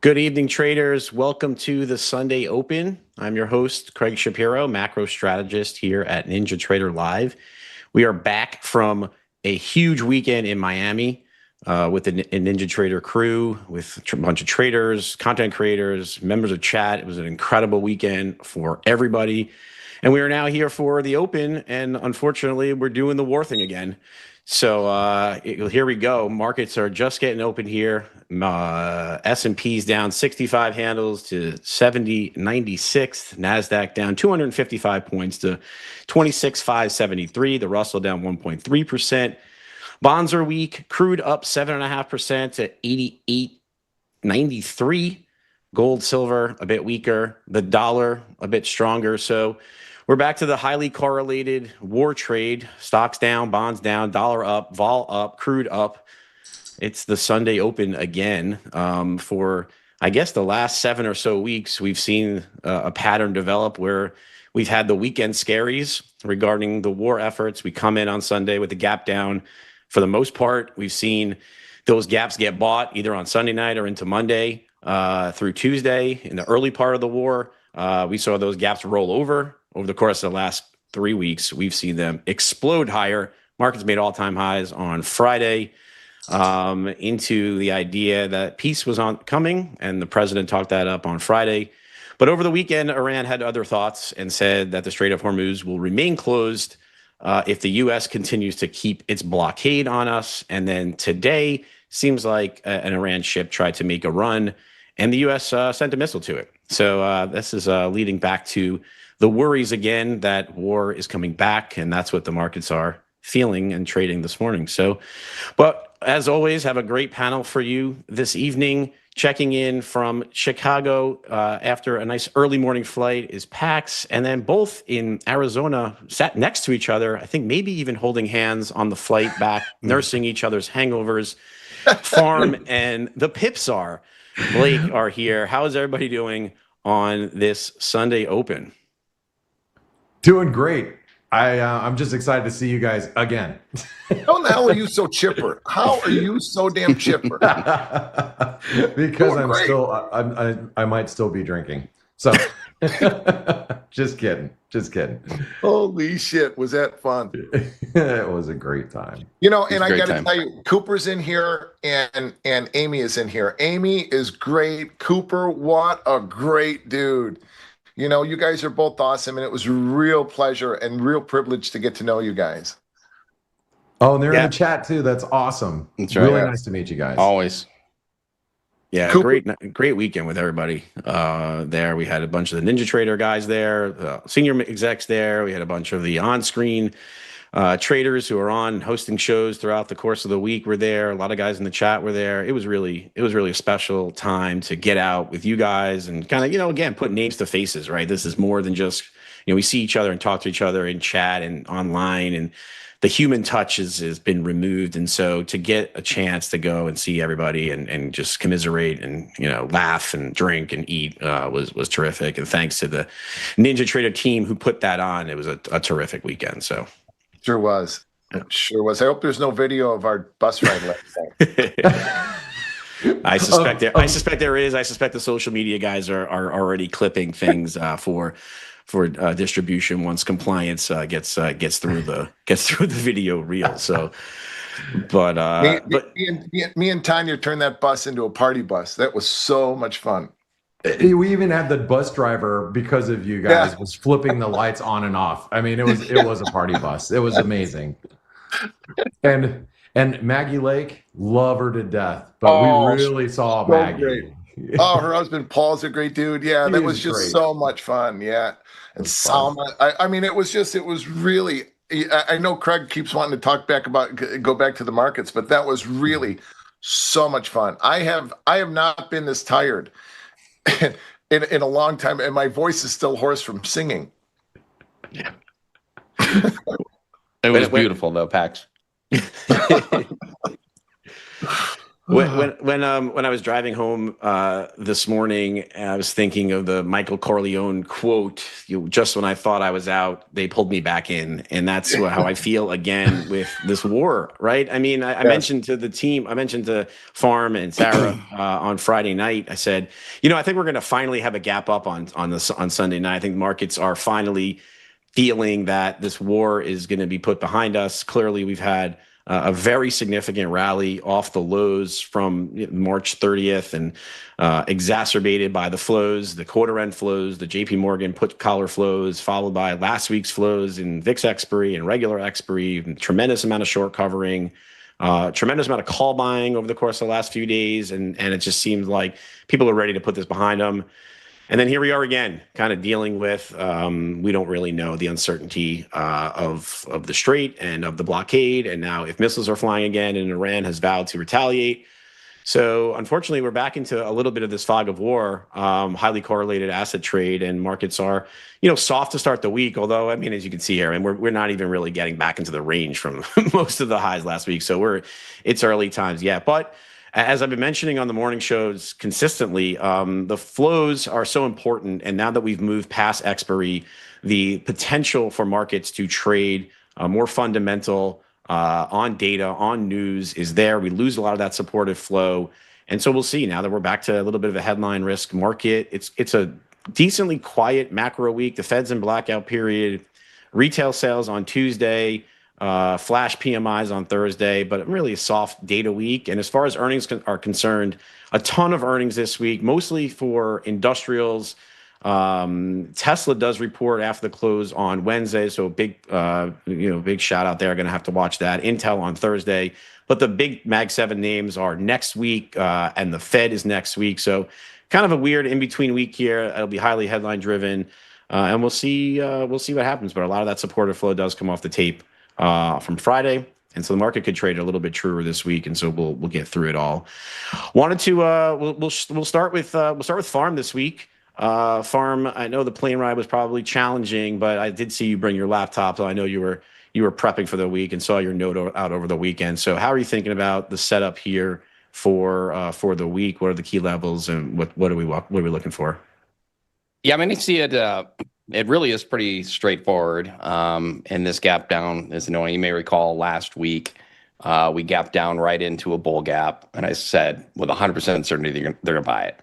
Good evening, traders. Welcome to the Sunday Open. I'm your host, Craig Shapiro, macro strategist here at NinjaTrader Live. We are back from a huge weekend in Miami with the NinjaTrader crew, with a bunch of traders, content creators, members of chat. It was an incredible weekend for everybody. And we are now here for the Open, and unfortunately, we're doing the war thing again. So here we go. Markets are just getting open here. S&P's down 65 handles to 70.96. NASDAQ down 255 points to 26,573. The Russell down 1.3%. Bonds are weak. Crude up 7.5% to 88.93. Gold, silver a bit weaker. The dollar a bit stronger. So we're back to the highly correlated war trade. Stocks down, bonds down, dollar up, vol up, crude up. It's the Sunday Open again. For, I guess, the last 7 or so weeks, we've seen a pattern develop where we've had the weekend scaries regarding the war efforts. We come in on Sunday with the gap down. For the most part, we've seen those gaps get bought either on Sunday night or into Monday through Tuesday. In the early part of the war, we saw those gaps roll over the course of the last 3 weeks. We've seen them explode higher. Markets made all-time highs on Friday into the idea that peace was coming, and the president talked that up on Friday. But over the weekend, Iran had other thoughts and said that the Strait of Hormuz will remain closed if the U.S. continues to keep its blockade on us. And then today, seems like an Iran ship tried to make a run, and the U.S. sent a missile to it. So this is leading back to the worries again that war is coming back, and that's what the markets are feeling and trading this morning. So, but as always, have a great panel for you this evening. Checking in from Chicago after a nice early morning flight is Pax, and then both in Arizona, sat next to each other, I think maybe even holding hands on the flight back, nursing each other's hangovers. Farm and the Pips Blake are here. How is everybody doing on this Sunday Open? Doing great. I'm just excited to see you guys again. How in the hell are you so chipper? How are you so damn chipper? Because I might still be drinking. So just kidding. Holy shit, was that fun? It was a great time. You know, and I got to tell you, Cooper's in here and Amy is in here. Amy is great. Cooper, what a great dude. You know, you guys are both awesome, and it was a real pleasure and real privilege to get to know you guys. Oh, and they're in the chat too. That's awesome. It's really nice to meet you guys. Always. Yeah, Cooper. great weekend with everybody there. We had a bunch of the NinjaTrader guys there, senior execs there. We had a bunch of the on-screen traders who are on hosting shows throughout the course of the week were there. A lot of guys in the chat were there. It was really a special time to get out with you guys and kind of, again, put names to faces, right? This is more than just, we see each other and talk to each other in chat and online, and the human touch has been removed. And so to get a chance to go and see everybody and just commiserate and, laugh and drink and eat was terrific. And thanks to the NinjaTrader team who put that on. It was a terrific weekend. So. Sure was. I hope there's no video of our bus ride last night. I suspect there is. I suspect the social media guys are already clipping things for distribution once compliance gets through the video reel. So, me and Tanya turned that bus into a party bus. That was so much fun. We even had the bus driver, because of you guys, was flipping the lights on and off. I mean, it was a party bus. It was amazing. And Maggie Lake, love her to death. But we really saw Maggie. Great. Oh, her husband Paul's a great dude. Yeah, that was just so much fun. Yeah. And Salma, I mean, it was really, I know Craig keeps wanting to go back to the markets, but that was really so much fun. I have not been this tired in a long time, and my voice is still hoarse from singing. Yeah. It was beautiful though, Pax. When I was driving home this morning, I was thinking of the Michael Corleone quote. Just when I thought I was out, they pulled me back in, and that's how I feel again with this war. Right? I mean, I mentioned to the team, I mentioned to Farm and Sarah on Friday night. I said, I think we're going to finally have a gap up on Sunday night. I think markets are finally feeling that this war is going to be put behind us. Clearly, we've had a very significant rally off the lows from March 30th and exacerbated by the flows, the quarter end flows, the JP Morgan put collar flows, followed by last week's flows in VIX expiry and regular expiry, tremendous amount of short covering, tremendous amount of call buying over the course of the last few days. And it just seems like people are ready to put this behind them. And then here we are again, kind of dealing with, we don't really know the uncertainty of the Strait and of the blockade. And now if missiles are flying again and Iran has vowed to retaliate. So unfortunately, we're back into a little bit of this fog of war, highly correlated asset trade, and markets are, soft to start the week. Although, I mean, as you can see here, and we're not even really getting back into the range from most of the highs last week. So it's early times yet. But as I've been mentioning on the morning shows consistently, the flows are so important. And now that we've moved past expiry, the potential for markets to trade more fundamental on data, on news is there. We lose a lot of that supportive flow. And so we'll see now that we're back to a little bit of a headline risk market. It's a decently quiet macro week. The Fed's in blackout period. Retail sales on Tuesday. Flash PMIs on Thursday, but really a soft data week. And as far as earnings are concerned, a ton of earnings this week, mostly for industrials. Tesla does report after the close on Wednesday, so big shout out there. Going to have to watch that. Intel on Thursday, but the big Mag 7 names are next week, and the Fed is next week. So kind of a weird in between week here. It'll be highly headline driven, and we'll see what happens. But a lot of that supportive flow does come off the tape from Friday, and so the market could trade a little bit truer this week, and so we'll get through it all. Wanted to we'll start with Farm this week. Farm, I know the plane ride was probably challenging, but I did see you bring your laptop, so I know you were prepping for the week and saw your note out over the weekend. So how are you thinking about the setup here for the week? What are the key levels, and what are we looking for? Yeah, I mean, I see it. It really is pretty straightforward. And this gap down is annoying. You may recall last week we gapped down right into a bull gap, and I said with 100% certainty they're going to buy it.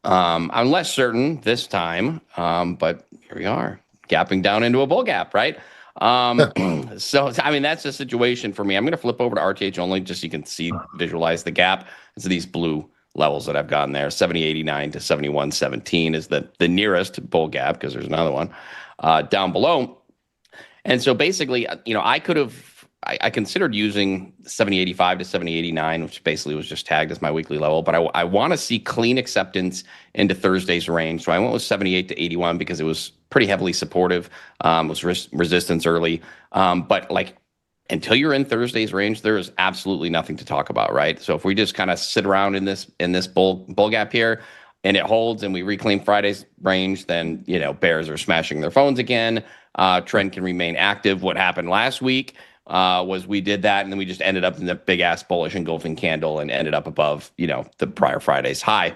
I'm less certain this time, but here we are, gapping down into a bull gap, right? So I mean, that's the situation for me. I'm going to flip over to RTH only, just so you can visualize the gap. It's these blue levels that I've gotten there. 70.89 to 71.17 is the nearest bull gap, because there's another one down below. And so basically, I considered using 70.85 to 70.89, which basically was just tagged as my weekly level. But I want to see clean acceptance into Thursday's range. So I went with 78 to 81 because it was pretty heavily supportive. It was resistance early. But until you're in Thursday's range, there is absolutely nothing to talk about, right? So if we just kind of sit around in this bull gap here, and it holds, and we reclaim Friday's range, then bears are smashing their phones again. Trend can remain active. What happened last week was we did that, and then we just ended up in the big ass bullish engulfing candle and ended up above the prior Friday's high.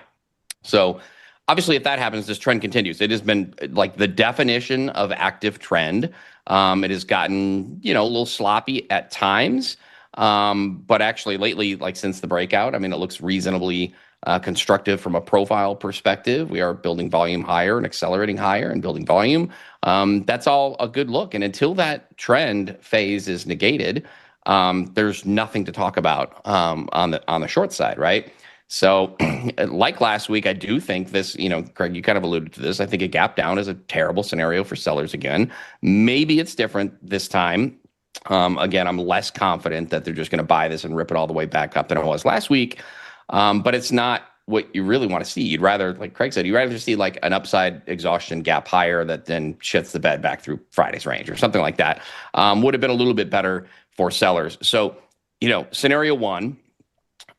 So obviously, if that happens, this trend continues. It has been like the definition of active trend. It has gotten, a little sloppy at times. But actually lately, since the breakout, I mean, it looks reasonably constructive from a profile perspective. We are building volume higher and accelerating higher and building volume. That's all a good look. And until that trend phase is negated, there's nothing to talk about on the short side, right? So like last week, I do think this, Craig, you kind of alluded to this. I think a gap down is a terrible scenario for sellers again. Maybe it's different this time. Again, I'm less confident that they're just going to buy this and rip it all the way back up than it was last week. But it's not what you really want to see. You'd rather, like Craig said, you'd rather see an upside exhaustion gap higher that then shits the bed back through Friday's range or something like that. Would have been a little bit better for sellers. So, scenario one,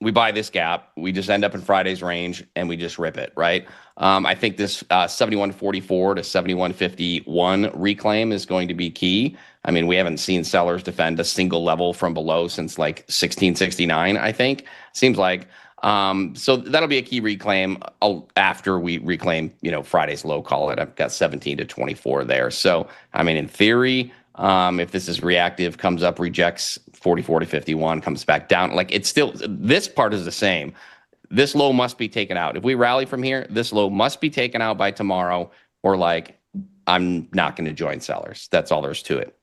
we buy this gap, we just end up in Friday's range, and we just rip it, right? I think this 71.44 to 71.51 reclaim is going to be key. I mean, we haven't seen sellers defend a single level from below since 1669, I think. Seems like. So that'll be a key reclaim after we reclaim, Friday's low, call it. I've got 17 to 24 there. So, I mean, in theory, if this is reactive, comes up, rejects 44 to 51, comes back down, like it's still, this part is the same. This low must be taken out. If we rally from here, this low must be taken out by tomorrow, or like, I'm not going to join sellers. That's all there's to it.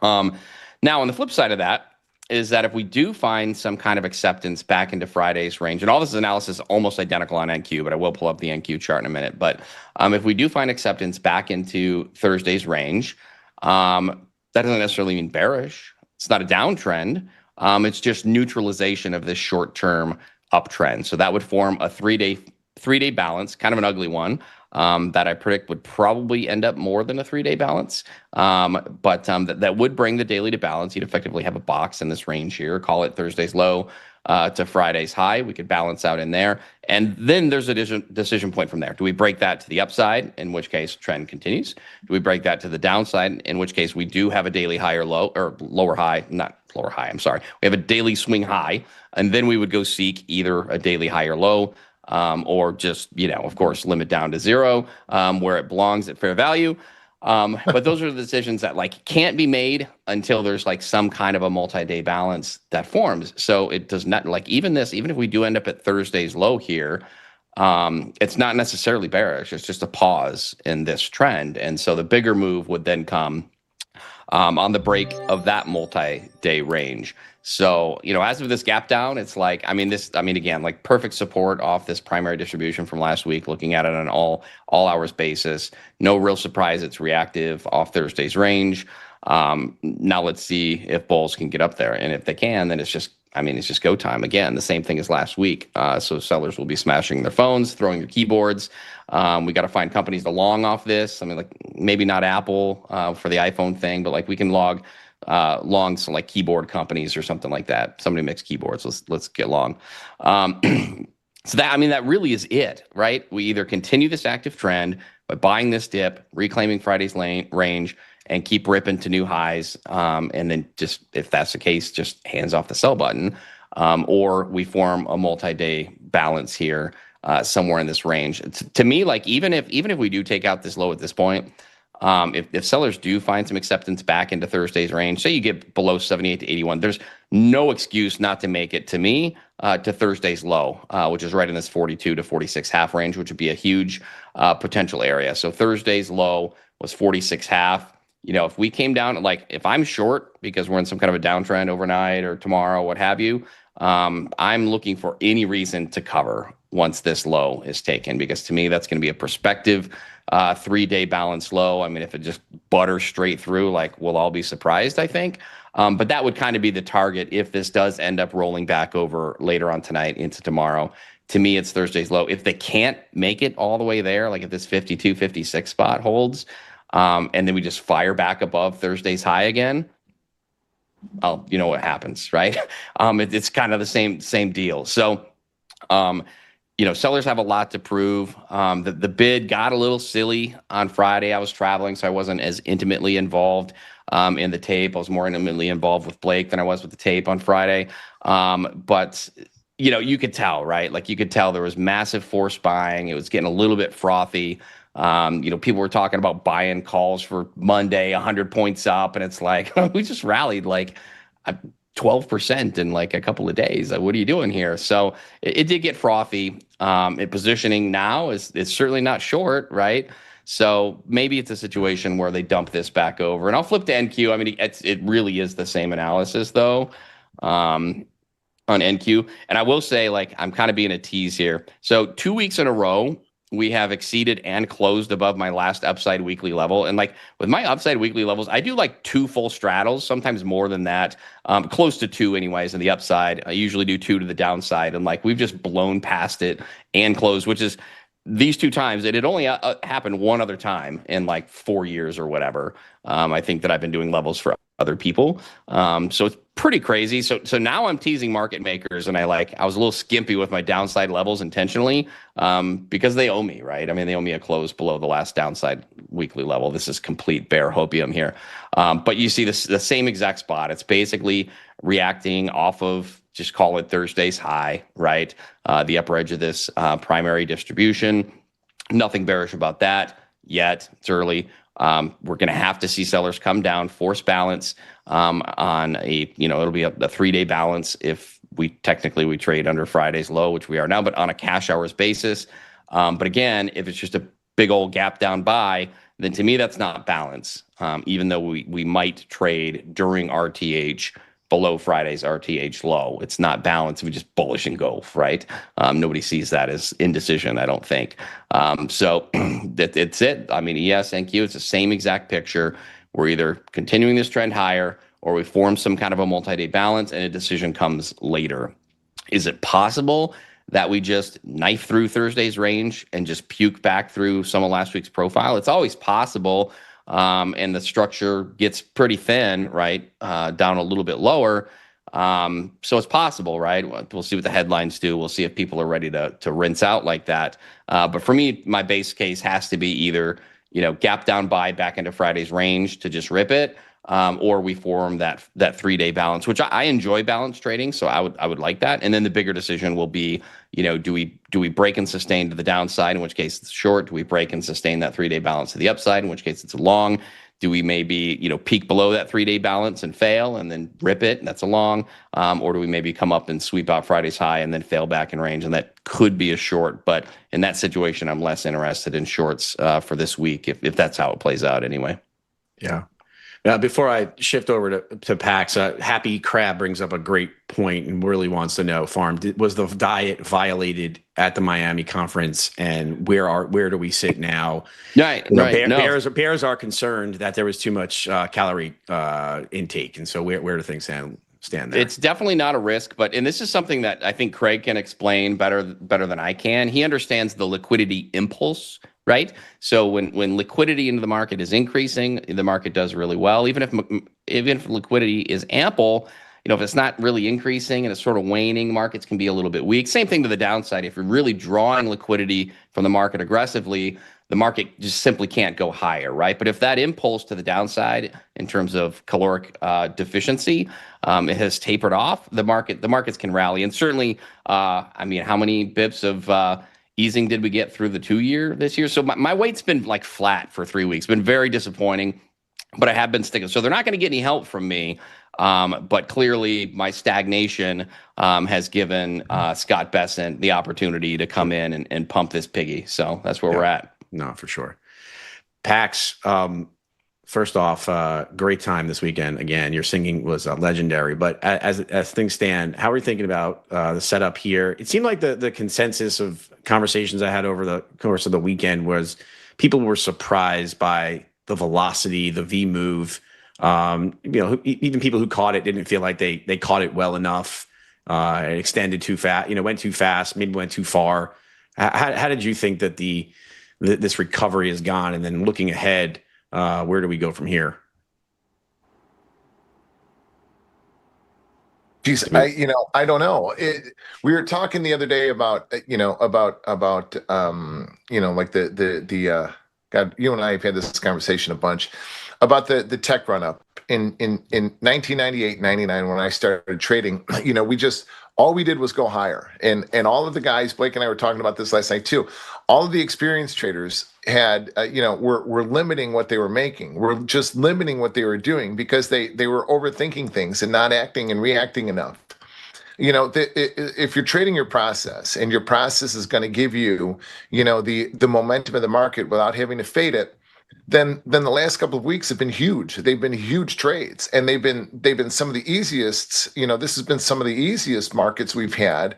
Now, on the flip side of that is that if we do find some kind of acceptance back into Friday's range, and all this analysis is almost identical on NQ, but I will pull up the NQ chart in a minute. But if we do find acceptance back into Thursday's range, that doesn't necessarily mean bearish. It's not a downtrend. It's just neutralization of this short-term uptrend. So that would form a three-day balance, kind of an ugly one, that I predict would probably end up more than a 3-day balance. But that would bring the daily to balance. You'd effectively have a box in this range here, call it Thursday's low to Friday's high. We could balance out in there. And then there's a decision point from there. Do we break that to the upside, in which case trend continues? Do we break that to the downside, in which case we do have a daily high or low, or lower high, not lower high, I'm sorry. We have a daily swing high, and then we would go seek either a daily high or low, or just, of course, limit down to zero, where it belongs at fair value. But those are the decisions that can't be made until there's some kind of a multi-day balance that forms. So it does not, even if we do end up at Thursday's low here, it's not necessarily bearish. It's just a pause in this trend. And so the bigger move would then come on the break of that multi-day range. So, as of this gap down, it's again, perfect support off this primary distribution from last week, looking at it on an all hours basis. No real surprise it's reactive off Thursday's range. Now let's see if bulls can get up there. And if they can, then it's just go time. Again, the same thing as last week. So sellers will be smashing their phones, throwing their keyboards. We got to find companies to long off this. Maybe not Apple for the iPhone thing, but we can log long some keyboard companies or something like that. Somebody makes keyboards. Let's get long. So that really is it, right? We either continue this active trend by buying this dip, reclaiming Friday's range, and keep ripping to new highs. And then just, if that's the case, just hands off the sell button. Or we form a multi-day balance here somewhere in this range. To me, even if we do take out this low at this point, if sellers do find some acceptance back into Thursday's range, say you get below 78 to 81, there's no excuse not to make it, to me, to Thursday's low, which is right in this 42 to 46 half range, which would be a huge potential area. So Thursday's low was 46 half. If we came down, if I'm short because we're in some kind of a downtrend overnight or tomorrow, what have you, I'm looking for any reason to cover once this low is taken, because to me, that's going to be a prospective 3-day balance low. If it just butters straight through, we'll all be surprised, I think. But that would kind of be the target if this does end up rolling back over later on tonight into tomorrow. To me, it's Thursday's low. If they can't make it all the way there, if this 52, 56 spot holds, and then we just fire back above Thursday's high again, you know what happens, right? It's kind of the same deal. So, sellers have a lot to prove. The bid got a little silly on Friday. I was traveling, so I wasn't as intimately involved in the tape. I was more intimately involved with Blake than I was with the tape on Friday. But you could tell, right? You could tell there was massive force buying. It was getting a little bit frothy. People were talking about buying calls for Monday, 100 points up, and it's we just rallied 12% in a couple of days. What are you doing here? So it did get frothy. Positioning now is certainly not short, right? So maybe it's a situation where they dump this back over, and I'll flip to NQ. It really is the same analysis though. On NQ, and I will say, I'm kind of being a tease here. So 2 weeks in a row, we have exceeded and closed above my last upside weekly level. And with my upside weekly levels, I do 2 full straddles, sometimes more than that, close to 2 anyways in the upside. I usually do 2 to the downside. And we've just blown past it and closed, which is these 2 times. It had only happened one other time in 4 years or whatever. I think that I've been doing levels for other people. So it's pretty crazy. So now I'm teasing market makers, and I was a little skimpy with my downside levels intentionally, because they owe me, right? They owe me a close below the last downside weekly level. This is complete bear hopium here. But you see the same exact spot. It's basically reacting off of just call it Thursday's high, right? The upper edge of this primary distribution. Nothing bearish about that yet. It's early. We're going to have to see sellers come down, force balance on a, it'll be a 3-day balance if we trade under Friday's low, which we are now, but on a cash hours basis. But again, if it's just a big old gap down buy, then to me, that's not balance. Even though we might trade during RTH below Friday's RTH low, it's not balance. We just bullish and go, right? Nobody sees that as indecision, I don't think. So that's it. I mean, ES, NQ, it's the same exact picture. We're either continuing this trend higher or we form some kind of a multi-day balance and a decision comes later. Is it possible that we just knife through Thursday's range and just puke back through some of last week's profile? It's always possible. And the structure gets pretty thin, right? Down a little bit lower. So it's possible, right? We'll see what the headlines do. We'll see if people are ready to rinse out like that. But for me, my base case has to be either, gap down buy back into Friday's range to just rip it, or we form that 3-day balance, which I enjoy balance trading, so I would like that. And then the bigger decision will be, do we break and sustain to the downside, in which case it's short? Do we break and sustain that 3-day balance to the upside, in which case it's a long? Do we maybe peak below that 3-day balance and fail and then rip it? That's a long. Or do we maybe come up and sweep out Friday's high and then fail back in range? And that could be a short. But in that situation, I'm less interested in shorts for this week, if that's how it plays out anyway. Yeah. Before I shift over to Pax, Happy Crab brings up a great point and really wants to know, Farm, was the diet violated at the Miami conference, and where do we sit now? Right. Bears are concerned that there was too much calorie intake, and so where do things stand there? It's definitely not a risk, and this is something that I think Craig can explain better than I can. He understands the liquidity impulse, right? So when liquidity into the market is increasing, the market does really well. Even if liquidity is ample, if it's not really increasing and it's sort of waning, markets can be a little bit weak. Same thing to the downside. If you're really drawing liquidity from the market aggressively, the market just simply can't go higher, right? But if that impulse to the downside in terms of caloric deficiency, it has tapered off, the markets can rally. And certainly, how many bips of easing did we get through the 2-year this year? So my weight's been like flat for 3 weeks. Been very disappointing, but I have been sticking. So they're not going to get any help from me. But clearly my stagnation has given Scott Bessent the opportunity to come in and pump this piggy. So that's where we're at. No, for sure. Pax, first off, great time this weekend. Again, your singing was legendary. But as things stand, how are you thinking about the setup here? It seemed like the consensus of conversations I had over the course of the weekend was people were surprised by the velocity, the V move. Even people who caught it didn't feel like they caught it well enough. It extended too fast. Went too fast. Maybe went too far. How did you think that this recovery has gone? And then looking ahead, where do we go from here? Geez, I don't know. We were talking the other day about like God, you and I have had this conversation a bunch about the tech run up in 1998, 99 when I started trading. All we did was go higher, and all of the guys, Blake and I were talking about this last night too. All of the experienced traders had, were limiting what they were making. We're just limiting what they were doing because they were overthinking things and not acting and reacting enough. If you're trading your process and your process is going to give you, the momentum of the market without having to fade it, then the last couple of weeks have been huge. They've been huge trades, and they've been some of the easiest. This has been some of the easiest markets we've had,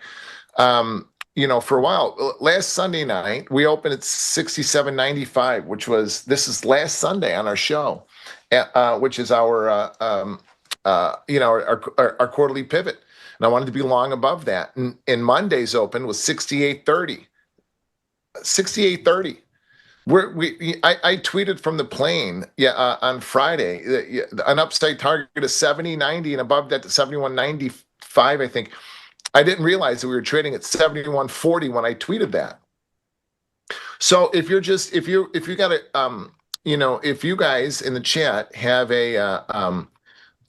for a while. Last Sunday night we opened at 67.95, this is last Sunday on our show, which is our quarterly pivot. And I wanted to be long above that. And Monday's open was 68.30. 68.30. I tweeted from the plane, on Friday, an upside target of 70.90 and above that to 71.95, I think. I didn't realize that we were trading at 71.40 when I tweeted that. So if you guys in the chat have a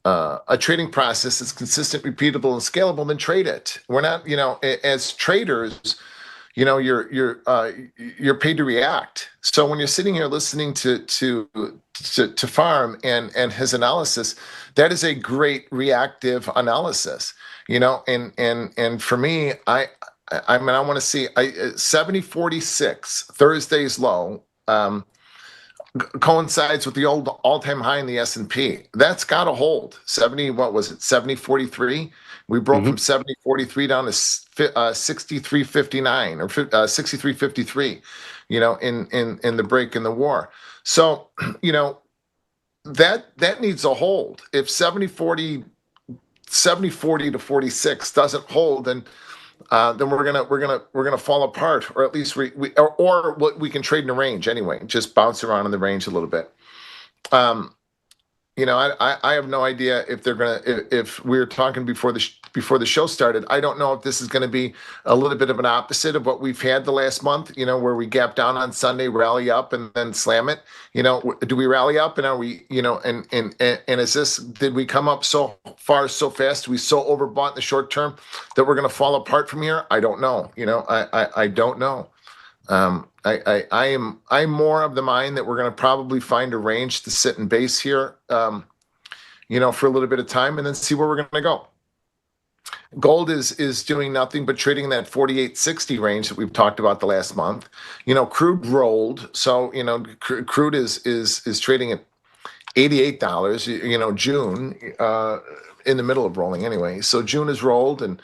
a trading process that's consistent, repeatable, and scalable, then trade it. We're not, as traders, you're paid to react. So when you're sitting here listening to Farm and his analysis, that is a great reactive analysis. And for me, I want to see 70.46 Thursday's low. Coincides with the old all-time high in the S&P. That's got to hold. 70.43? We broke from 70.43 down to 63.59 or 63.53, in the break in the war. So, that needs a hold. If 70.40 to 46 doesn't hold, then we're gonna fall apart, or at least or we can trade in a range anyway, just bounce around in the range a little bit. I have no idea if they're gonna, if we were talking before the show started. I don't know if this is going to be a little bit of an opposite of what we've had the last month. Where we gap down on Sunday, rally up, and then slam it. Do we rally up, and are we, and is this? Did we come up so far so fast? We so overbought in the short term that we're going to fall apart from here? I don't know. I don't know. I'm more of the mind that we're going to probably find a range to sit in base here, for a little bit of time, and then see where we're going to go. Gold is doing nothing but trading in that 48.60 range that we've talked about the last month. Crude rolled, so crude is trading at $88. June, in the middle of rolling anyway. So June is rolled, and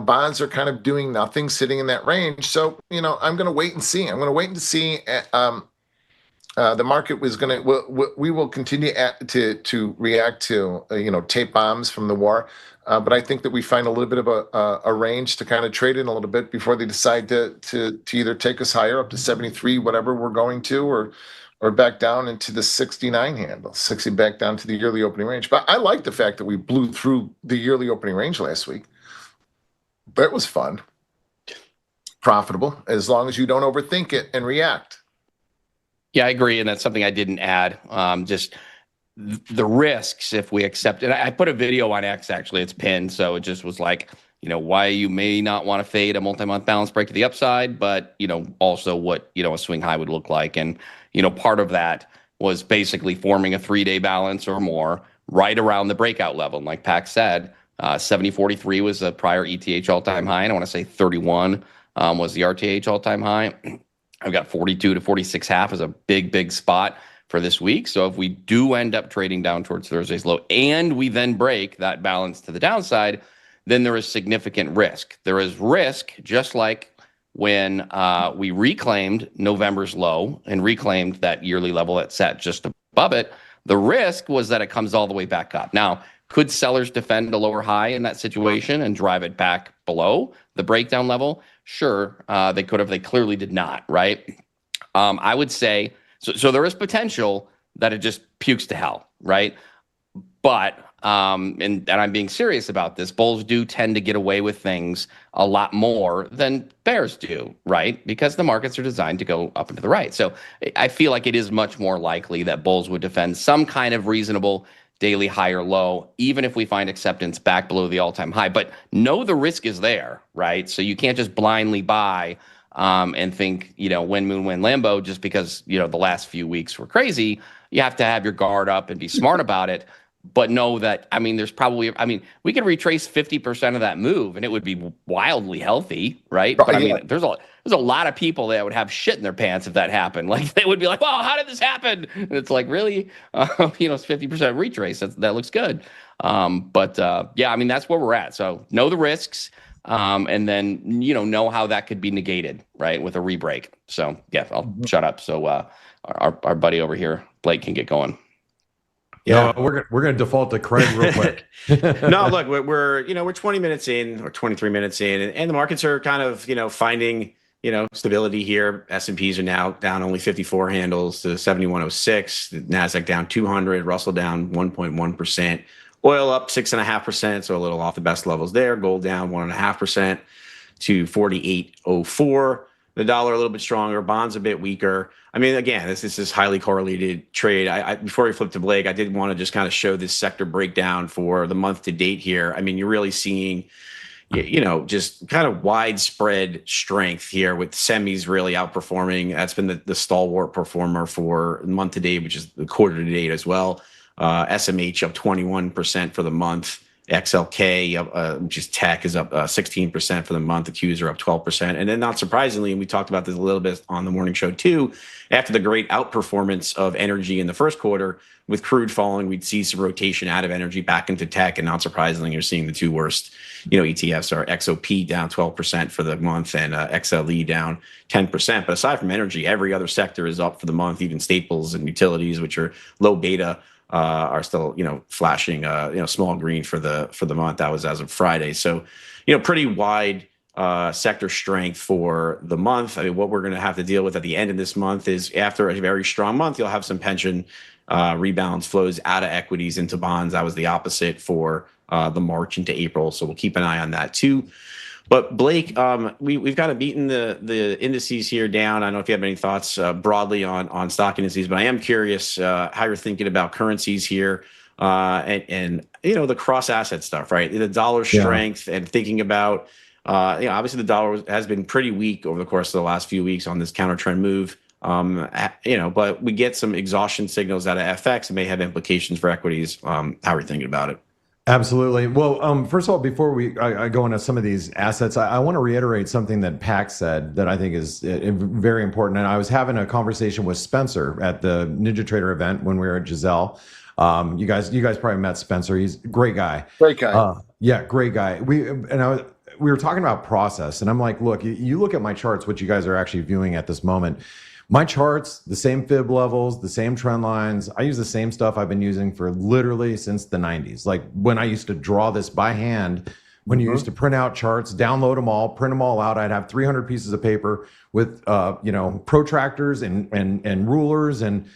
bonds are kind of doing nothing, sitting in that range. So, I'm going to wait and see. I'm going to wait and see. The market was going to, we will continue to react to, tape bombs from the war. But I think that we find a little bit of a range to kind of trade in a little bit before they decide to either take us higher up to 73, whatever we're going to, or back down into the 69 handle, 60 back down to the yearly opening range. But I like the fact that we blew through the yearly opening range last week. That was fun. Profitable, as long as you don't overthink it and react. Yeah, I agree. And that's something I didn't add. Just the risks if we accept it. I put a video on X, actually. It's pinned. So it just was like, why you may not want to fade a multi-month balance break to the upside, but, also what, a swing high would look like. And, part of that was basically forming a 3-day balance or more right around the breakout level. And like Pac said, 70.43 was a prior ETH all-time high. And I want to say 31 was the RTH all-time high. I've got 42 to 46.5 as a big spot for this week. So if we do end up trading down towards Thursday's low and we then break that balance to the downside, then there is significant risk. There is risk, just like when we reclaimed November's low and reclaimed that yearly level that sat just above it. The risk was that it comes all the way back up. Now, could sellers defend a lower high in that situation and drive it back below the breakdown level? Sure, they could have. They clearly did not, right? I would say, so there is potential that it just pukes to hell, right? But, and I'm being serious about this, bulls do tend to get away with things a lot more than bears do, right? Because the markets are designed to go up and to the right. So I feel like it is much more likely that bulls would defend some kind of reasonable daily high or low, even if we find acceptance back below the all-time high. But know the risk is there, right? So you can't just blindly buy and think, win, moon, win, Lambo, just because, the last few weeks were crazy. You have to have your guard up and be smart about it. But know that, there's probably, we could retrace 50% of that move and it would be wildly healthy, right? But there's a lot of people that would have shit in their pants if that happened. Like they would be like, "Wow, how did this happen?" And it's like, really, it's 50% retrace. That looks good. But that's where we're at. So know the risks, and then know how that could be negated, right, with a rebreak. So yeah, I'll shut up. So our buddy over here, Blake, can get going. Yeah, no, we're gonna default to Craig real quick. No, look, we're 20 minutes in or 23 minutes in, and the markets are kind of finding stability here. S&Ps are now down only 54 handles to 7106. The Nasdaq down 200. Russell down 1.1%. Oil up 6.5%, so a little off the best levels there. Gold down 1.5% to 48.04. the dollar a little bit stronger, bonds a bit weaker. I mean, again, this is highly correlated trade. Before we flip to Blake, I did want to just kind of show this sector breakdown for the month to date here. I mean, you're really seeing, just kind of widespread strength here with semis really outperforming. That's been the stalwart performer for month to date, which is the quarter to date as well. SMH up 21% for the month. XLK, which is tech, is up 16% for the month. The Qs are up 12%. And then not surprisingly, and we talked about this a little bit on the morning show too, after the great outperformance of energy in the first quarter, with crude falling, we'd see some rotation out of energy back into tech. And not surprisingly, you're seeing the two worst, ETFs are XOP down 12% for the month and XLE down 10%. But aside from energy, every other sector is up for the month, even staples and utilities, which are low beta, are still, flashing, small green for the month. That was as of Friday. So, pretty wide sector strength for the month. I mean, what we're going to have to deal with at the end of this month is, after a very strong month, you'll have some pension rebalance flows out of equities into bonds. That was the opposite for the March into April. So we'll keep an eye on that too. But Blake, we've kind of beaten the indices here down. I don't know if you have any thoughts broadly on stock indices, but I am curious how you're thinking about currencies here and the cross asset stuff, right? The dollar strength and thinking about, obviously the dollar has been pretty weak over the course of the last few weeks on this counter trend move. But we get some exhaustion signals out of FX and may have implications for equities. How are you thinking about it? Absolutely. Well, first of all, before I go into some of these assets, I want to reiterate something that Pac said that I think is very important. And I was having a conversation with Spencer at the NinjaTrader event when we were at Giselle. You guys probably met Spencer. He's a great guy. Great guy. Yeah, great guy. We were talking about process, and I'm like, look, you look at my charts, what you guys are actually viewing at this moment. My charts, the same fib levels, the same trend lines. I use the same stuff I've been using for literally since the 90s. Like when I used to draw this by hand, when you used to print out charts, download them all, print them all out. I'd have 300 pieces of paper with, protractors and rulers and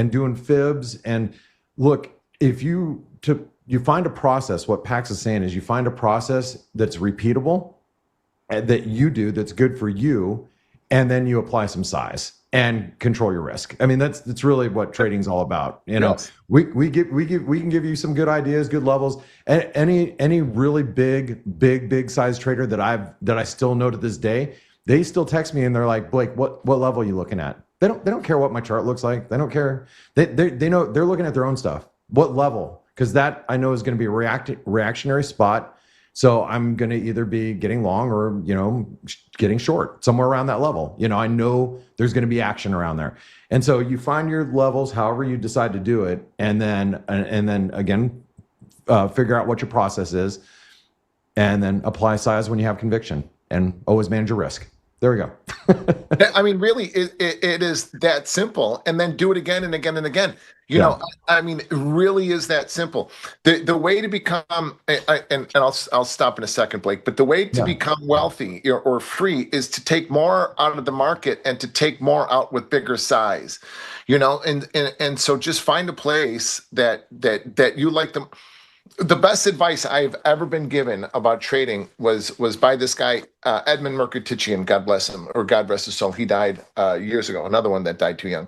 doing fibs. And look, if you find a process, what Pax is saying is you find a process that's repeatable, that you do, that's good for you, and then you apply some size and control your risk. I mean, that's really what trading's all about. Yes. We can give you some good ideas, good levels. Any really big size trader that I still know to this day, they still text me and they're like, Blake, what level are you looking at? They don't care what my chart looks like. They don't care. They know they're looking at their own stuff. What level? Because that I know is going to be a reactionary spot. So I'm going to either be getting long or, getting short somewhere around that level. I know there's going to be action around there. And so you find your levels, however you decide to do it. And then again, figure out what your process is and then apply size when you have conviction and always manage your risk. There we go. I mean, really, it is that simple. And then do it again and again and again. It really is that simple. The way to become, and I'll stop in a second, Blake, but the way to become wealthy or free is to take more out of the market and to take more out with bigger size, and so just find a place that you like them. The best advice I've ever been given about trading was by this guy, Edmund Mercatician, God bless him, or God rest his soul. He died years ago, another one that died too young.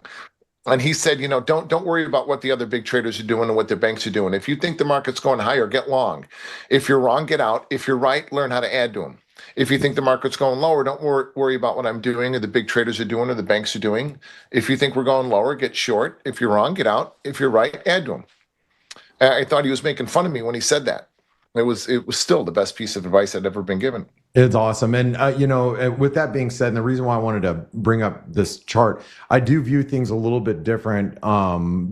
And he said, don't worry about what the other big traders are doing and what their banks are doing. If you think the market's going higher, get long. If you're wrong, get out. If you're right, learn how to add to them. If you think the market's going lower, don't worry about what I'm doing or the big traders are doing or the banks are doing. If you think we're going lower, get short. If you're wrong, get out. If you're right, add to them. I thought he was making fun of me when he said that. It was still the best piece of advice I'd ever been given. It's awesome. And, with that being said, and the reason why I wanted to bring up this chart, I do view things a little bit different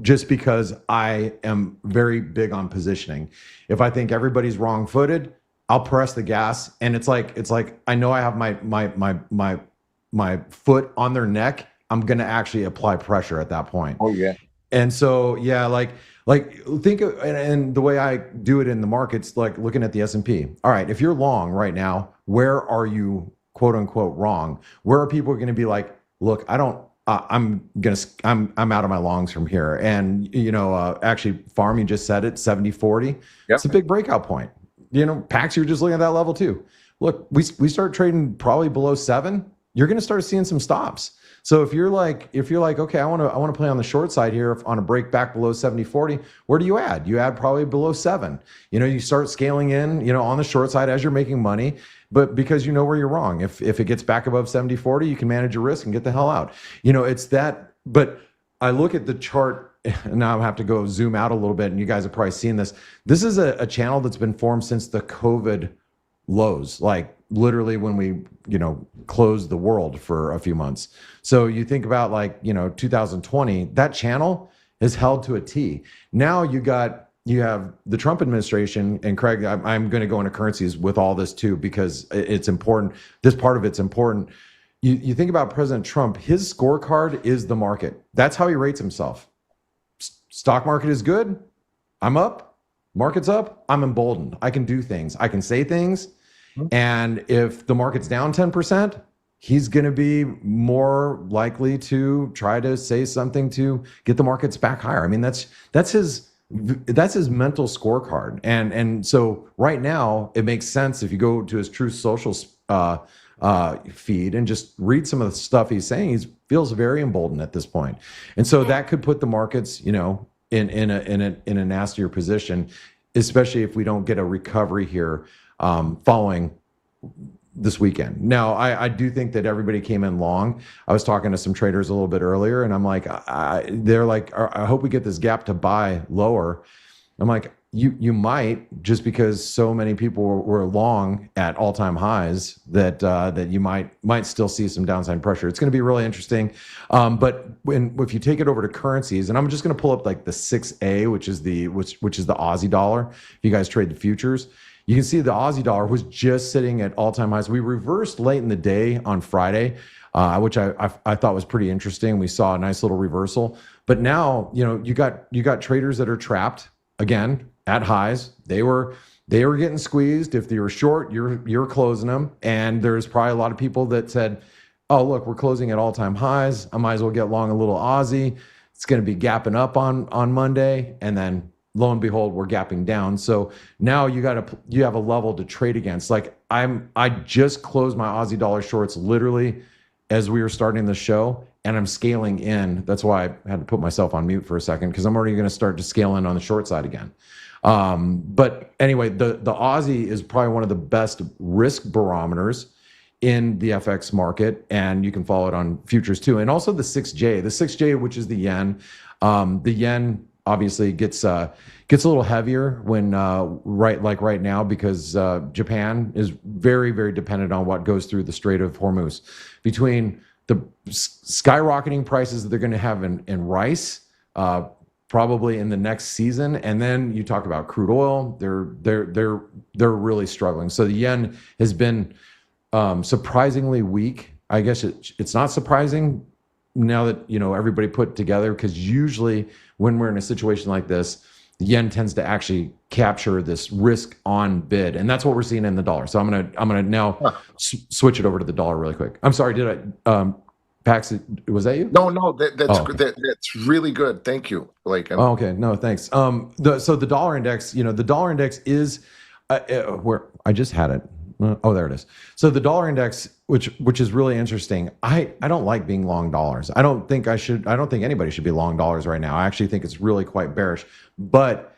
just because I am very big on positioning. If I think everybody's wrong-footed, I'll press the gas. And it's like I know I have my foot on their neck. I'm going to actually apply pressure at that point. Oh, yeah. And so, like think of, and the way I do it in the markets, like looking at the S&P. All right, if you're long right now, where are you quote unquote wrong? Where are people going to be like, look, I'm out of my longs from here. And actually, Farm, you just said it, 70-40. Yep. It's a big breakout point. Pax, you're just looking at that level too. Look, we started trading probably below 7. you're going to start seeing some stops. So if you're like, okay, I want to play on the short side here on a break back below 70.40, where do you add? You add probably below 7. You start scaling in, on the short side as you're making money, but because you know where you're wrong. If it gets back above 70.40, you can manage your risk and get the hell out. It's that. But I look at the chart, and now I have to go zoom out a little bit, and you guys have probably seen this. This is a channel that's been formed since the COVID lows, like literally when we, closed the world for a few months. So you think about 2020, that channel is held to a T. Now you have the Trump administration, and Craig, I'm going to go into currencies with all this too, because it's important. This part of it's important. You think about President Trump, his scorecard is the market. That's how he rates himself. Stock market is good. I'm up. Market's up. I'm emboldened. I can do things. I can say things. And if the market's down 10%, he's going to be more likely to try to say something to get the markets back higher. I mean, that's his mental scorecard. And so right now it makes sense if you go to his Truth Social feed and just read some of the stuff he's saying. He feels very emboldened at this point. And so that could put the markets, in a nastier position, especially if we don't get a recovery here following this weekend. Now, I do think that everybody came in long. I was talking to some traders a little bit earlier, and I'm like, they're like, I hope we get this gap to buy lower. I'm like, you might, just because so many people were long at all-time highs that you might still see some downside pressure. It's going to be really interesting. But if you take it over to currencies, and I'm just going to pull up like the 6A, which is the Aussie dollar. If you guys trade the futures, you can see the Aussie dollar was just sitting at all-time highs. We reversed late in the day on Friday, which I thought was pretty interesting. We saw a nice little reversal. But now, you got traders that are trapped again at highs. They were getting squeezed. If you were short, you're closing them. And there's probably a lot of people that said, "Oh, look, we're closing at all-time highs. I might as well get long a little Aussie. It's going to be gapping up on Monday," and then lo and behold, we're gapping down. So now you have a level to trade against. Like I just closed my Aussie dollar shorts literally as we were starting the show, and I'm scaling in. That's why I had to put myself on mute for a second, because I'm already going to start to scale in on the short side again. But anyway, the Aussie is probably one of the best risk barometers in the FX market, and you can follow it on futures too. And also the 6J, which is the yen. The yen obviously gets a little heavier when right now, because Japan is very, very dependent on what goes through the Strait of Hormuz. Between the skyrocketing prices that they're going to have in rice, probably in the next season, and then you talk about crude oil, they're really struggling. So the yen has been surprisingly weak. I guess it's not surprising now that everybody put together, because usually when we're in a situation like this, the yen tends to actually capture this risk on bid, and that's what we're seeing in the dollar. So I'm gonna now switch it over to the dollar really quick. I'm sorry, did I Pax, was that you? No, that's really good. Thank you. Okay, no, thanks. So the dollar index, the dollar index is where I just had it. Oh, there it is. So the dollar index, which is really interesting. I don't like being long dollars. I don't think anybody should be long dollars right now. I actually think it's really quite bearish. But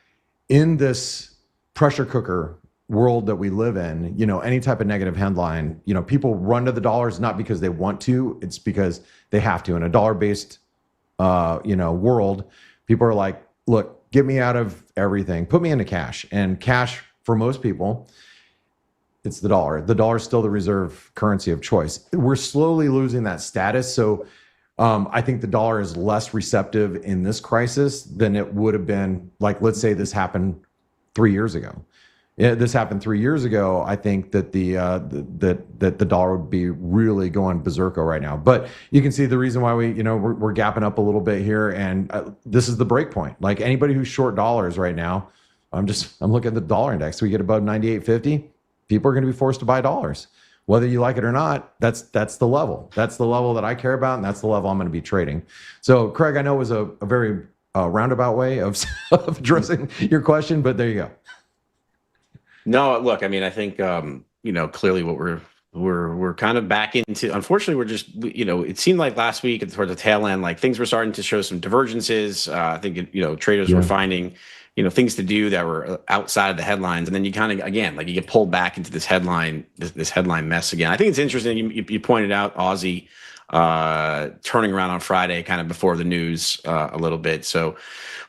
in this pressure cooker world that we live in, any type of negative headline, people run to the dollars not because they want to, it's because they have to. In a dollar-based world, people are like, look, get me out of everything, put me into cash. And cash for most people, it's the dollar. The dollar is still the reserve currency of choice. We're slowly losing that status. So I think the dollar is less receptive in this crisis than it would have been. Like, let's say this happened 3 years ago. This happened 3 years ago. I think that the dollar would be really going berserko right now. But you can see the reason why we're gapping up a little bit here, and this is the break point. Like anybody who's short dollars right now, I'm looking at the dollar index. We get above 98.50. People are going to be forced to buy dollars, whether you like it or not. That's the level. That's the level that I care about, and that's the level I'm going to be trading. So, Craig, I know it was a very roundabout way of addressing your question, but there you go. No, look, I mean, I think clearly what we're we're kind of back into, unfortunately, we're just, it seemed like last week towards the tail end, like things were starting to show some divergences. I think, traders were finding, things to do that were outside of the headlines. And then you kind of, again, like you get pulled back into this headline mess again. I think it's interesting. You pointed out Aussie turning around on Friday, kind of before the news a little bit. So,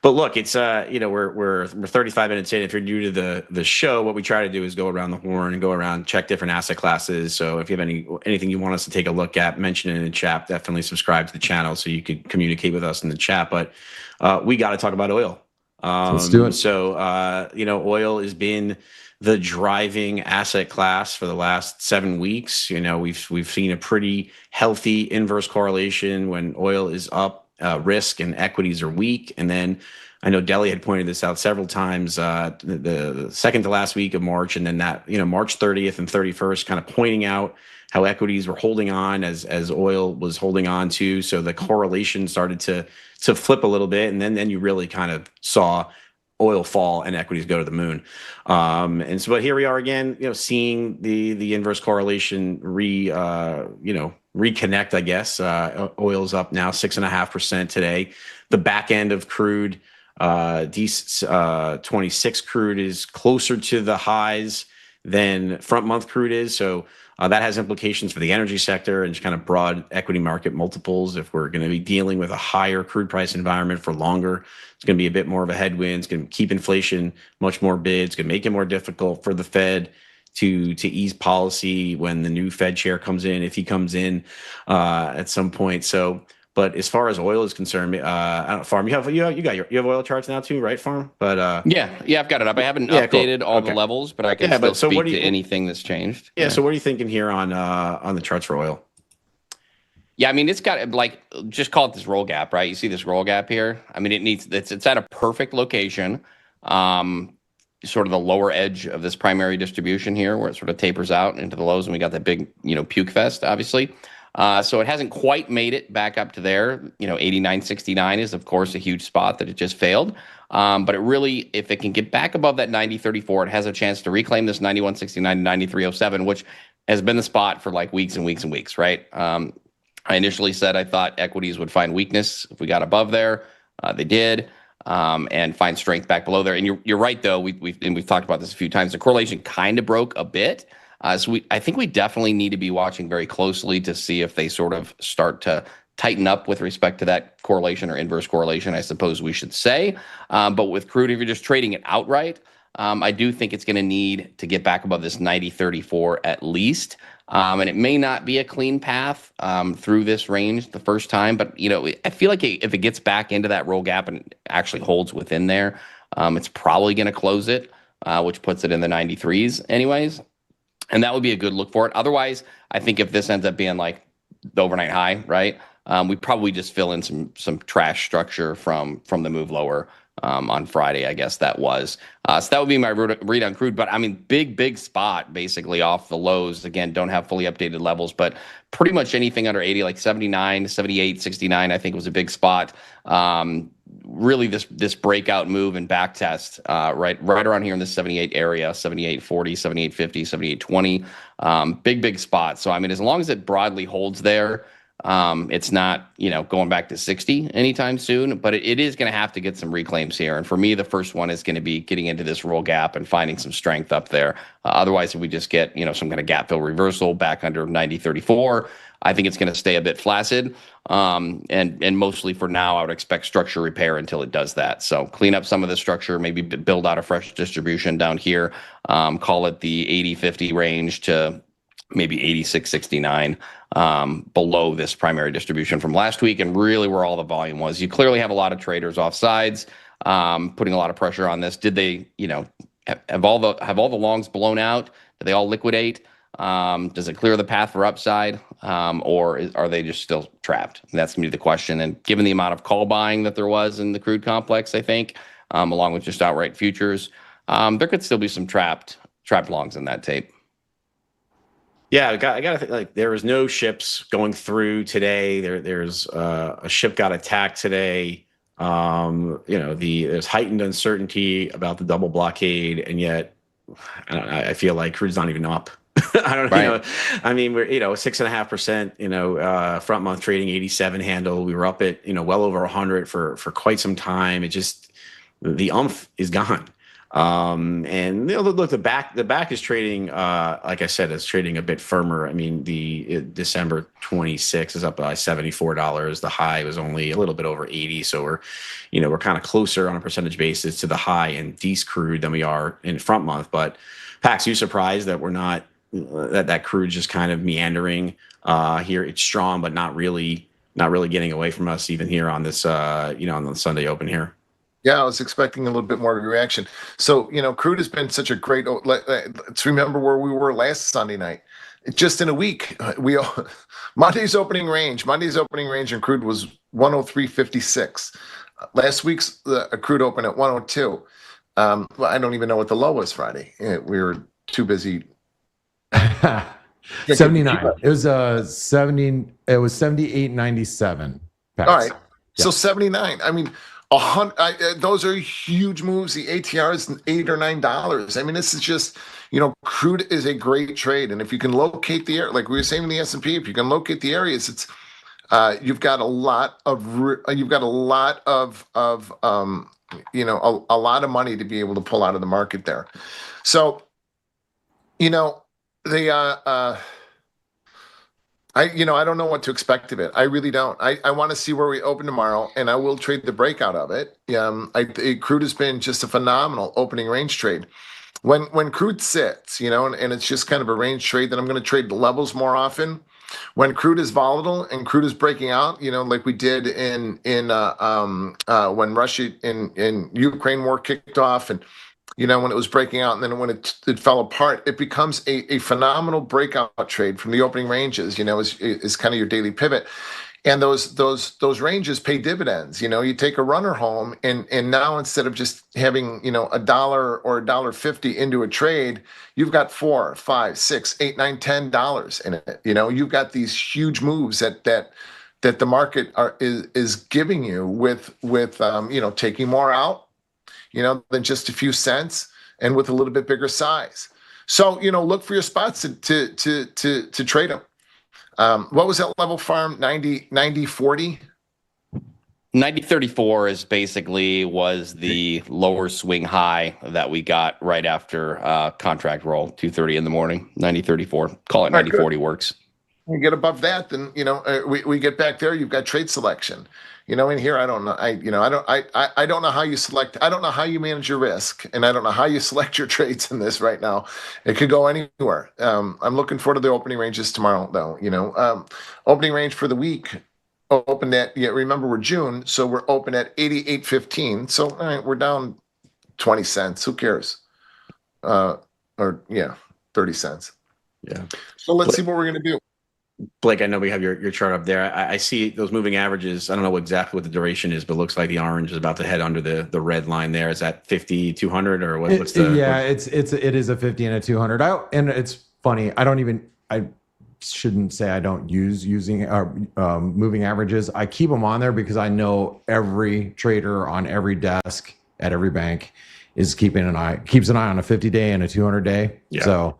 but look, it's we're 35 minutes in. If you're new to the show, what we try to do is go around the horn and go around, check different asset classes. So if you have anything you want us to take a look at, mention it in the chat. Definitely subscribe to the channel so you can communicate with us in the chat. But we got to talk about oil. Let's do it. So oil has been the driving asset class for the last 7 weeks. We've seen a pretty healthy inverse correlation when oil is up. Risk and equities are weak. And then I know Deli had pointed this out several times, the second to last week of March, and then that, March 30th and 31st, kind of pointing out how equities were holding on as oil was holding on to. So the correlation started to flip a little bit. And then you really kind of saw oil fall and equities go to the moon. But here we are again, seeing the inverse correlation reconnect, I guess. Oil's up now 6.5% today. The back end of crude, D26 crude is closer to the highs than front month crude is. So that has implications for the energy sector and just kind of broad equity market multiples. If we're going to be dealing with a higher crude price environment for longer, it's going to be a bit more of a headwind. It's going to keep inflation much more big. It's going to make it more difficult for the Fed to ease policy when the new Fed chair comes in, if he comes in at some point. So, but as far as oil is concerned, Farm, you have oil charts now too, right, Farm? But yeah, I've got it up. I haven't updated cool. all the levels, but I can still speak to anything that's changed. Yeah. So what are you thinking here on the charts for oil? Yeah, I mean, it's got just call it this roll gap, right? You see this roll gap here. I mean, it's at a perfect location, sort of the lower edge of this primary distribution here, where it sort of tapers out into the lows, and we got that big, puke fest, obviously. So it hasn't quite made it back up to there. 89.69 is, of course, a huge spot that it just failed. But it really, if it can get back above that 90.34, it has a chance to reclaim this 91.69 to 93.07, which has been the spot for like weeks and weeks and weeks, right? I initially said I thought equities would find weakness if we got above there. They did. And find strength back below there. And you're right, though. We've talked about this a few times. The correlation kind of broke a bit. So I think we definitely need to be watching very closely to see if they sort of start to tighten up with respect to that correlation or inverse correlation, I suppose we should say. But with crude, if you're just trading it outright, I do think it's going to need to get back above this 90.34 at least. And it may not be a clean path through this range the first time, but I feel like if it gets back into that roll gap and actually holds within there, it's probably going to close it, which puts it in the 93s anyways. And that would be a good look for it. Otherwise, I think if this ends up being like the overnight high, right, we probably just fill in some trash structure from the move lower on Friday, I guess that was. So that would be my read on crude. But I mean, big spot basically off the lows. Again, don't have fully updated levels, but pretty much anything under 80, like 79, 78, 69, I think was a big spot. Really this breakout move and back test right around here in the 78 area, 78.40, 78.50, 78.20. Big spot. So I mean, as long as it broadly holds there, it's not, going back to 60 anytime soon, but it is going to have to get some reclaims here. And for me, the first one is going to be getting into this roll gap and finding some strength up there. Otherwise, if we just get, some kind of gap fill reversal back under 90.34, I think it's going to stay a bit flaccid. And mostly for now, I would expect structure repair until it does that. So clean up some of the structure, maybe build out a fresh distribution down here, call it the 80.50 range to maybe 86.69 below this primary distribution from last week, and really where all the volume was. You clearly have a lot of traders off sides, putting a lot of pressure on this. Did they, have all the longs blown out? Do they all liquidate? Does it clear the path for upside, or are they just still trapped? And that's gonna be the question. And given the amount of call buying that there was in the crude complex, I think, along with just outright futures, there could still be some trapped longs in that tape. Yeah, I got to think, like, there was no ships going through today. There's a ship got attacked today. There's heightened uncertainty about the double blockade, and yet I feel like crude's not even up I don't Right. know. I mean, we're 6.5%. Front month trading 87 handle. We were up at well over 100 for quite some time. It just the umph is gone. And look, the back is trading. Like I said, it's trading a bit firmer. I mean, the December 26 is up by $74. The high was only a little bit over 80. So we're kind of closer on a percentage basis to the high in D's crude than we are in front month. But Pax, you surprised that we're not that crude just kind of meandering here? It's strong, but not really getting away from us even here on this on the Sunday open here. Yeah, I was expecting a little bit more of a reaction. So, crude has been such a great. Let's remember where we were last Sunday night. Just in a week, Monday's opening range in crude was 103.56. Last week's crude opened at 102. Well, I don't even know what the low was Friday. We were too busy. 79. It was 70. It was 78.97. All right. Yeah. So 79. I mean, those are huge moves. The ATR is $8 or $9. I mean, this is just, crude is a great trade, and if you can locate the area, like we were saying in the S&P, if you can locate the areas, it's you've got a lot of a lot of money to be able to pull out of the market there. So, I don't know what to expect of it. I really don't. I want to see where we open tomorrow, and I will trade the breakout of it. Crude has been just a phenomenal opening range trade. When crude sits, and it's just kind of a range trade, that I'm going to trade the levels more often. When crude is volatile and crude is breaking out, like we did in when Russia in Ukraine war kicked off, and when it was breaking out, and then when it fell apart, it becomes a phenomenal breakout trade from the opening ranges, is kind of your daily pivot. And those ranges pay dividends. You take a runner home, and now instead of just having, $1 or $1.50 into a trade, you've got $4, $5, $6, $8, $9, $10 in it. You've got these huge moves that the market is giving you with taking more out, than just a few cents, and with a little bit bigger size. So, look for your spots to trade them. What was that level, Farm? 90-40? 90.34 is basically was the lower swing high that we got right after contract roll, 2:30 in the morning. 90.34. Call it 90.40 works. We get above that, then we get back there. You've got trade selection. In here, I don't know. I don't know how you select. I don't know how you manage your risk, and I don't know how you select your trades in this right now. It could go anywhere. I'm looking forward to the opening ranges tomorrow, though. Opening range for the week opened at. Remember we're June, so we're open at 88.15. So all right, we're down 20 cents. Who cares? 30 cents. Yeah. So let's see what we're gonna do. Blake, I know we have your chart up there. I see those moving averages. I don't know exactly what the duration is, but it looks like the orange is about to head under the red line there. Is that 50, 200, or what's the? Yeah, it is a 50 and a 200. And it's funny. I shouldn't say I don't using moving averages. I keep them on there because I know every trader on every desk at every bank is keeps an eye on a 50-day and a 200-day. Yeah. So,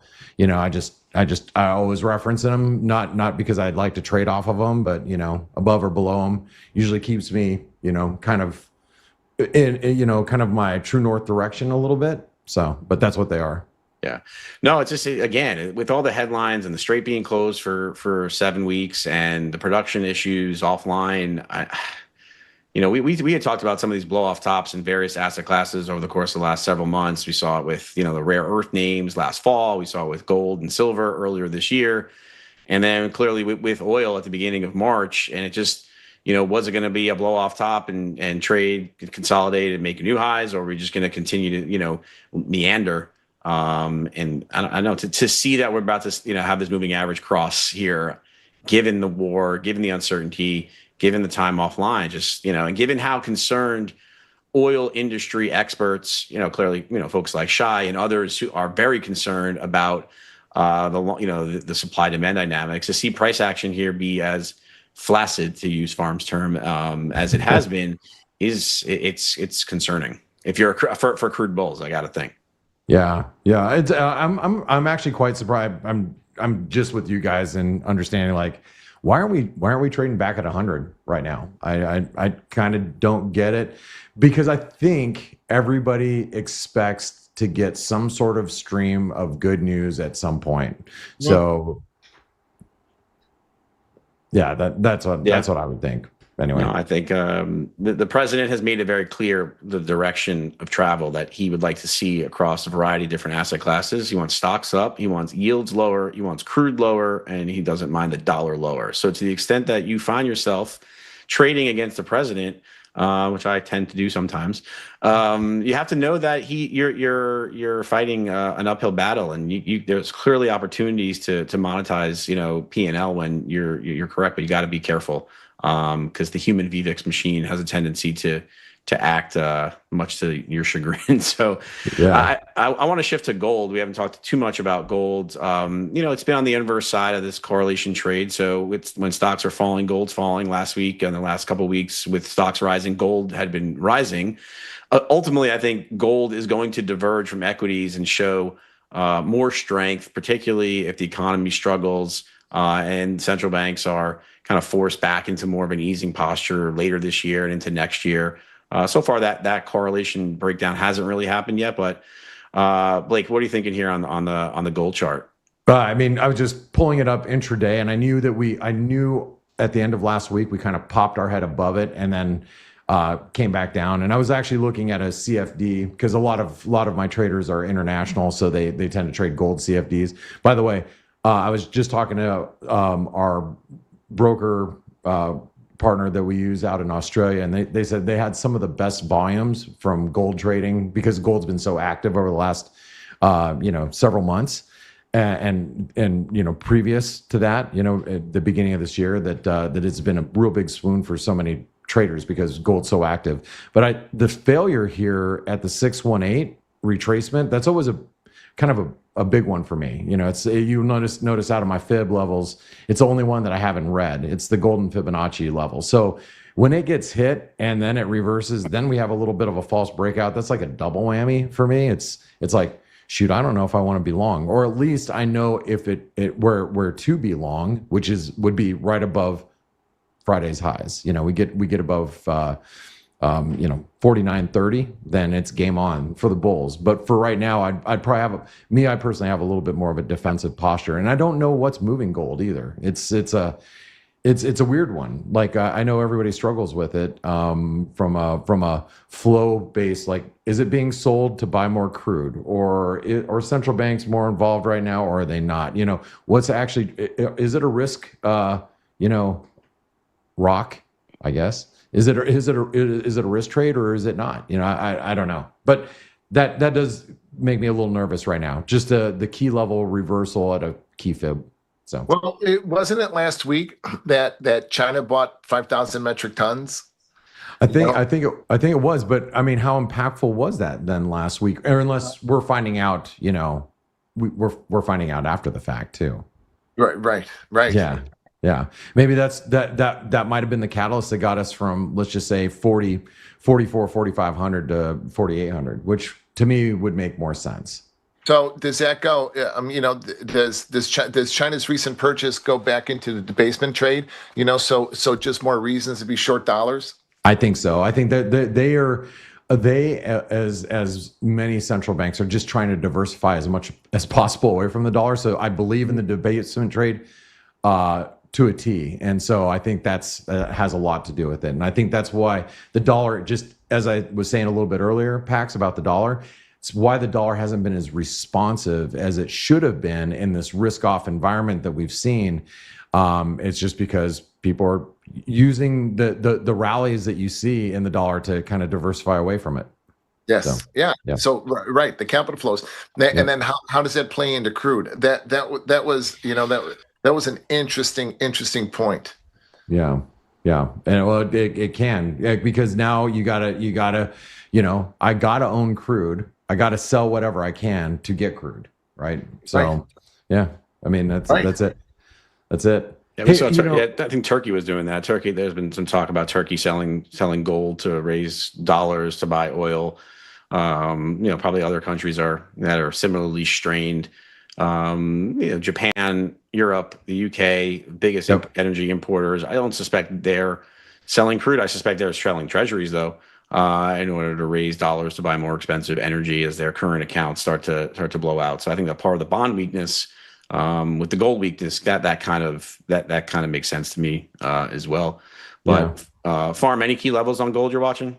I always reference them, not because I'd like to trade off of them, but above or below them usually keeps me, kind of kind of my true north direction a little bit. So, but that's what they are. Yeah. No, it's just, again, with all the headlines and the Strait being closed for 7 weeks and the production issues offline, we had talked about some of these blow off tops in various asset classes over the course of the last several months. We saw it with, the rare earth names last fall. We saw it with gold and silver earlier this year. And then clearly with oil at the beginning of March. And it just, was it going to be a blow off top and trade, consolidate and make new highs, or are we just going to continue to, meander? And I know to see that we're about to, have this moving average cross here, given the war, given the uncertainty, given the time offline, just, and given how concerned oil industry experts, clearly, folks like Shai and others who are very concerned about the supply demand dynamics, to see price action here be as flaccid, to use Farm's term, as it has been, it's concerning. If you're for crude bulls, I got to think. Yeah, yeah. It's I'm actually quite surprised. I'm just with you guys and understanding like why aren't we trading back at 100 right now? I kind of don't get it because I think everybody expects to get some sort of stream of good news at some point. So yeah, that's what I would think. Anyway, No, I think the president has made it very clear the direction of travel that he would like to see across a variety of different asset classes. He wants stocks up, he wants yields lower, he wants crude lower, and he doesn't mind the dollar lower. So to the extent that you find yourself trading against the president, which I tend to do sometimes, you have to know that you're fighting an uphill battle, and there's clearly opportunities to monetize P&L when you're correct, but you got to be careful because the human VVIX machine has a tendency to act much to your chagrin. So yeah. I want to shift to gold. We haven't talked too much about gold. It's been on the inverse side of this correlation trade. So it's when stocks are falling, gold's falling. Last week and the last couple of weeks with stocks rising, gold had been rising. Ultimately, I think gold is going to diverge from equities and show more strength, particularly if the economy struggles and central banks are kind of forced back into more of an easing posture later this year and into next year. So far, that correlation breakdown hasn't really happened yet. But Blake, what are you thinking here on the gold chart? I mean, I was just pulling it up intraday, and I knew at the end of last week we kind of popped our head above it, and then came back down. And I was actually looking at a CFD because a lot of my traders are international, so they tend to trade gold CFDs. By the way, I was just talking to our broker partner that we use out in Australia, and they said they had some of the best volumes from gold trading because gold's been so active over the last several months, and previous to that, at the beginning of this year, that it's been a real big swoon for so many traders because gold's so active. But the failure here at the 618 retracement, that's always a kind of a big one for me. It's you notice out of my fib levels, it's the only one that I haven't read. It's the golden Fibonacci level. So when it gets hit and then it reverses, then we have a little bit of a false breakout. That's like a double whammy for me. It's like, shoot, I don't know if I want to be long, or at least I know if it where to be long, which would be right above Friday's highs. We get above 49.30, then it's game on for the bulls. But for right now, I'd probably I personally have a little bit more of a defensive posture, and I don't know what's moving gold either. It's a weird one. Like I know everybody struggles with it from a flow base. Like, is it being sold to buy more crude, or central banks more involved right now, or are they not? What's actually, is it a risk? Rock, I guess. Is it a risk trade, or is it not? I don't know. But that does make me a little nervous right now. Just the key level reversal at a key fib. So well, it wasn't it last week that China bought 5,000 metric tons. I think it was. But I mean, how impactful was that then last week? Or unless we're finding out, we're finding out after the fact too. Right. Yeah. Maybe that might have been the catalyst that got us from, let's just say 4,500 to 4,800, which to me would make more sense. So does that go, does China's recent purchase go back into the debasement trade? So just more reasons to be short dollars? I think so. I think that they as many central banks are just trying to diversify as much as possible away from the dollar. So I believe in the debasement trade to a T. And so I think that's has a lot to do with it. And I think that's why the dollar, just as I was saying a little bit earlier, Pax, about the dollar, it's why the dollar hasn't been as responsive as it should have been in this risk-off environment that we've seen. It's just because people are using the rallies that you see in the dollar to kind of diversify away from it. Yes. So, yeah. yeah. So right, the capital flows, and then how does that play into crude? That was an interesting point. Yeah. And well, it can, because now you gotta, I gotta own crude. I gotta sell whatever I can to get crude. Right. So, right. Yeah, I mean, that's it. That's it. Yeah, we saw I think Turkey was doing that. Turkey, there's been some talk about Turkey selling gold to raise dollars to buy oil. Probably other countries that are similarly strained. Japan, Europe, the UK, biggest energy importers. I don't suspect they're selling crude. I suspect they're selling treasuries, though, in order to raise dollars to buy more expensive energy as their current accounts start to blow out. So I think that part of the bond weakness, with the gold weakness, that kind of makes sense to me as well. But Farm, any key levels on gold you're watching?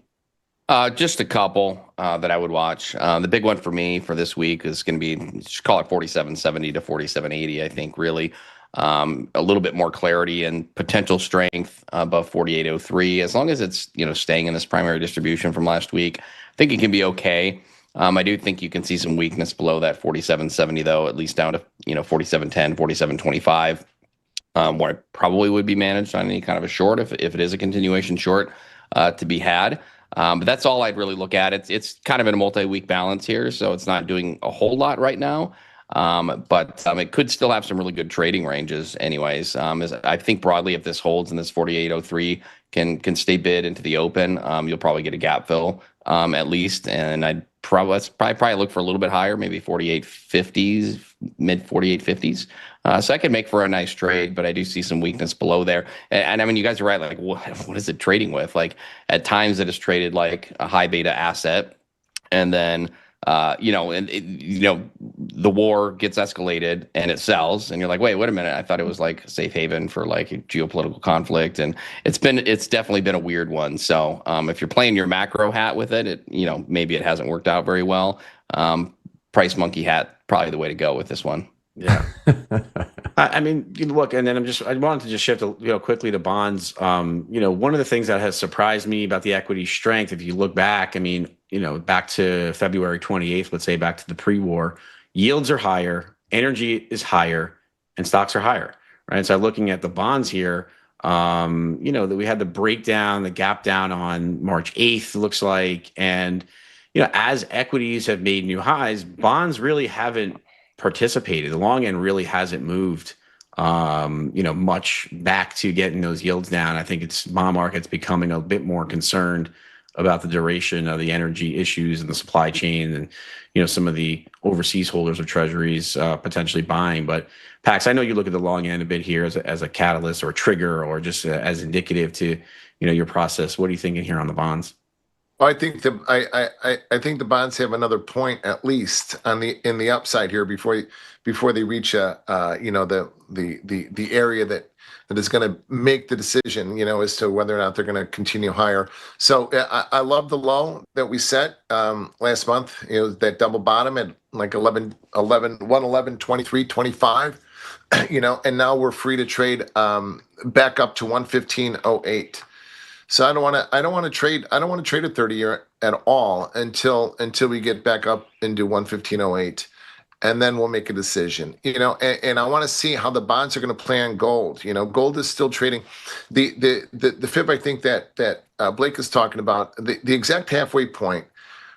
Just a couple that I would watch. The big one for me for this week is going to be, just call it 47.70 to 47.80. I think really a little bit more clarity and potential strength above 48.03. As long as it's staying in this primary distribution from last week, I think it can be okay. I do think you can see some weakness below that 47.70 though, at least down to 47.10, 47.25. Where it probably would be managed on any kind of a short if it is a continuation short to be had. But that's all I'd really look at. It's kind of in a multi-week balance here, so it's not doing a whole lot right now. But it could still have some really good trading ranges anyways. I think broadly, if this holds in this 48.03 can stay bid into the open, you'll probably get a gap fill at least. And I'd probably look for a little bit higher, maybe 48.50s, mid 48.50s. So I could make for a nice trade, but I do see some weakness below there. And I mean, you guys are right. Like, what is it trading with? Like, at times it is traded like a high beta asset, and then the war gets escalated and it sells, and you're like, wait a minute, I thought it was like a safe haven for like a geopolitical conflict, and it's definitely been a weird one. So if you're playing your macro hat with it, maybe it hasn't worked out very well. Price monkey hat, probably the way to go with this one. Yeah. I mean, look, and then I wanted to just shift quickly to bonds. One of the things that has surprised me about the equity strength, if you look back, I mean, back to February 28th, let's say back to the pre-war, yields are higher, energy is higher, and stocks are higher, right? So looking at the bonds here, that we had the breakdown, the gap down on March 8th, looks like, and as equities have made new highs, bonds really haven't participated. The long end really hasn't moved, much back to getting those yields down. I think bond market's becoming a bit more concerned about the duration of the energy issues and the supply chain, and some of the overseas holders of treasuries potentially buying. But Pax, I know you look at the long end a bit here as a catalyst or a trigger, or just as indicative to your process. What are you thinking here on the bonds? I think I think the bonds have another point at least in the upside here before they reach the area that is going to make the decision as to whether or not they're going to continue higher. So I love the low that we set last month. That double bottom at like 111 23 25. And now we're free to trade back up to 115.08. So I don't want to trade a 30-year at all until we get back up into 115.08, and then we'll make a decision. And I want to see how the bonds are going to play on gold. Gold is still trading. The fib, I think that Blake is talking about, the exact halfway point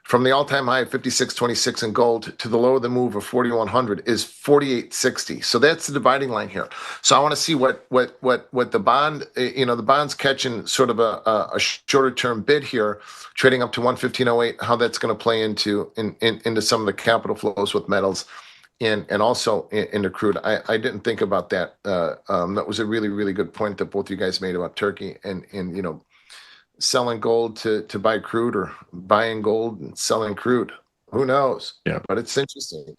from the all-time high of 56.26 in gold to the low of the move of 4,100 is 48.60. So that's the dividing line here. So I want to see what the bond, the bond's catching sort of a shorter term bid here, trading up to 115.08. How that's going to play into some of the capital flows with metals, and also into crude. I didn't think about that. That was a really, really good point that both you guys made about Turkey and selling gold to buy crude, or buying gold and selling crude. Who knows? Yeah. But it's interesting. You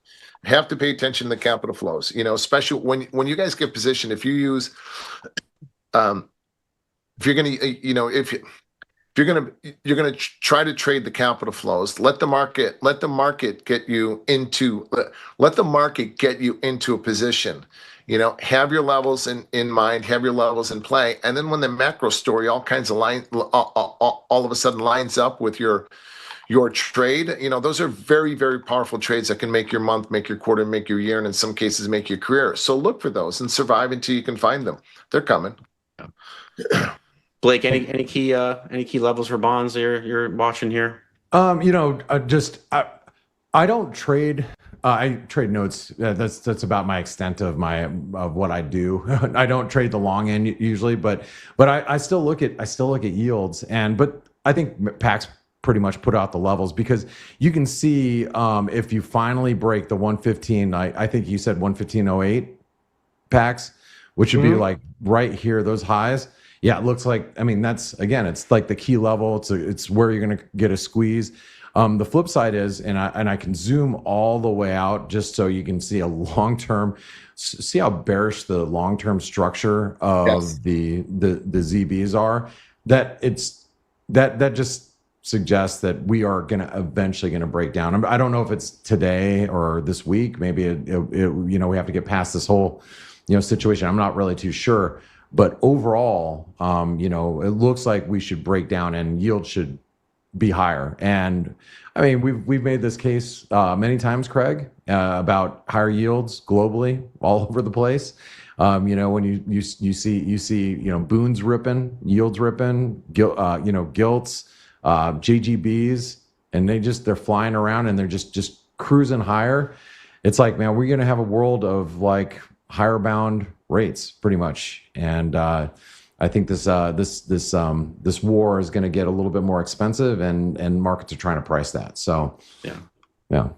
have to pay attention to the capital flows, especially when you guys get positioned. If you use, if you're going to try to trade the capital flows, let the market get you into a position. Have your levels in mind, have your levels in play, and then when the macro story all of a sudden lines up with your trade, those are very, very powerful trades that can make your month, make your quarter, make your year, and in some cases make your career. So look for those and survive until you can find them. They're coming. Blake, any key levels for bonds you're watching here? I don't trade. I trade notes. That's about my extent of what I do. I don't trade the long end usually, but I still look at yields, but I think Pax pretty much put out the levels, because you can see if you finally break the 115, I think you said 115.08 packs, which would be like right here, those highs. Yeah, it looks like, I mean, that's, again, it's like the key level. It's where you're going to get a squeeze. The flip side is, and I can zoom all the way out just so you can see a long-term, see how bearish the long-term structure of the ZBs are. That just suggests that we are going to eventually going to break down. I don't know if it's today or this week. Maybe we have to get past this whole situation. I'm not really too sure. But overall, it looks like we should break down and yield should be higher. And I mean, we've made this case many times, Craig, about higher yields globally, all over the place. When you see boons ripping, yields ripping, gilts, JGBs, and they're flying around and they're just cruising higher. It's like, man, we're gonna have a world of like higher bound rates pretty much. And I think this war is going to get a little bit more expensive, and markets are trying to price that. So yeah.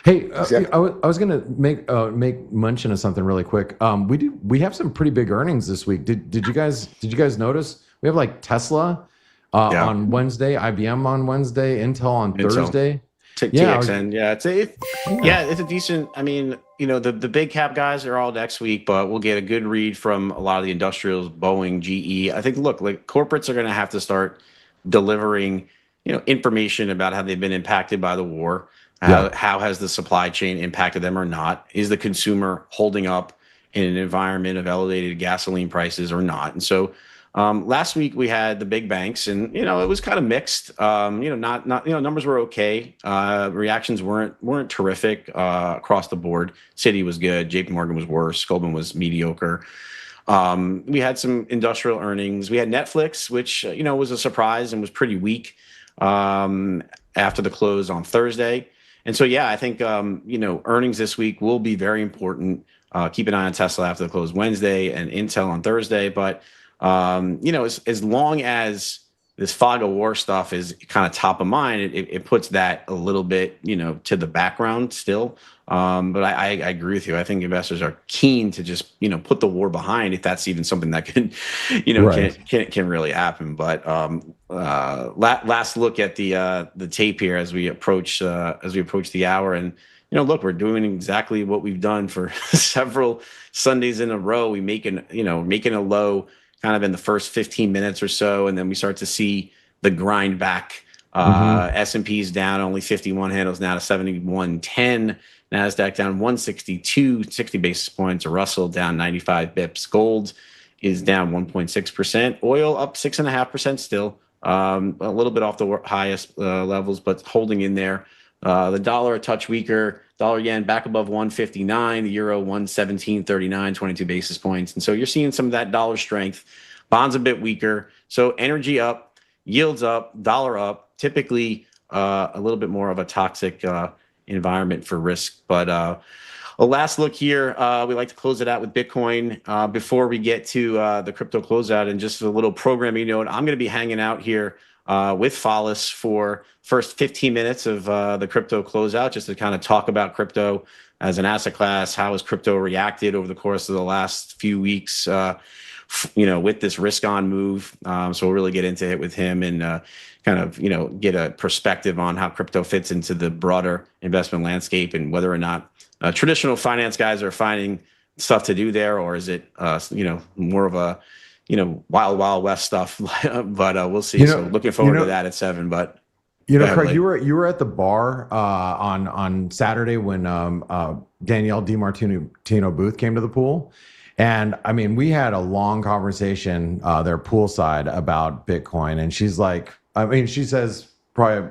Hey, exactly. I was going to make mention of something really quick. We have some pretty big earnings this week. Did you guys notice? We have like Tesla on Wednesday, IBM on Wednesday, Intel on Thursday. TXN, it's a decent. I mean, the big cap guys are all next week, but we'll get a good read from a lot of the industrials, Boeing, GE. I think, look, like corporates are going to have to start delivering, information about how they've been impacted by the war. How has the supply chain impacted them or not? Is the consumer holding up in an environment of elevated gasoline prices or not? And so last week we had the big banks, and it was kind of mixed. Numbers were okay. Reactions weren't terrific across the board. Citi was good. JP Morgan was worse. Goldman was mediocre. We had some industrial earnings. We had Netflix, which was a surprise and was pretty weak after the close on Thursday. And so I think earnings this week will be very important. Keep an eye on Tesla after the close Wednesday and Intel on Thursday, but as long as this fog of war stuff is kind of top of mind, it puts that a little bit, to the background still. But I agree with you. I think investors are keen to just, put the war behind if that's even something that can, can really happen. But last look at the tape here as we approach the hour, and look, we're doing exactly what we've done for several Sundays in a row. We making a low kind of in the first 15 minutes or so, and then we start to see the grind back. S&P's down only 51 handles now to 71.10. NASDAQ down 162, 60 basis points. Russell down 95 bips. Gold is down 1.6%. Oil up 6.5% still. A little bit off the highest levels, but holding in there. The dollar a touch weaker. Dollar yen back above 159. The euro 117.39, 22 basis points. And so you're seeing some of that dollar strength. Bonds a bit weaker. So energy up, yields up, dollar up. Typically a little bit more of a toxic environment for risk. But a last look here. We like to close it out with Bitcoin before we get to the crypto closeout, and just a little programming note. I'm going to be hanging out here with Follis for first 15 minutes of the crypto closeout, just to kind of talk about crypto as an asset class. How has crypto reacted over the course of the last few weeks, with this risk on move? So we'll really get into it with him and kind of, get a perspective on how crypto fits into the broader investment landscape, and whether or not traditional finance guys are finding stuff to do there, or is it, more of a, wild west stuff. But we'll see. So looking forward to that at 7. But Craig, you were at the bar on Saturday when Danielle DiMartino Booth came to the pool, and I mean, we had a long conversation there poolside about Bitcoin, and she's like, she says probably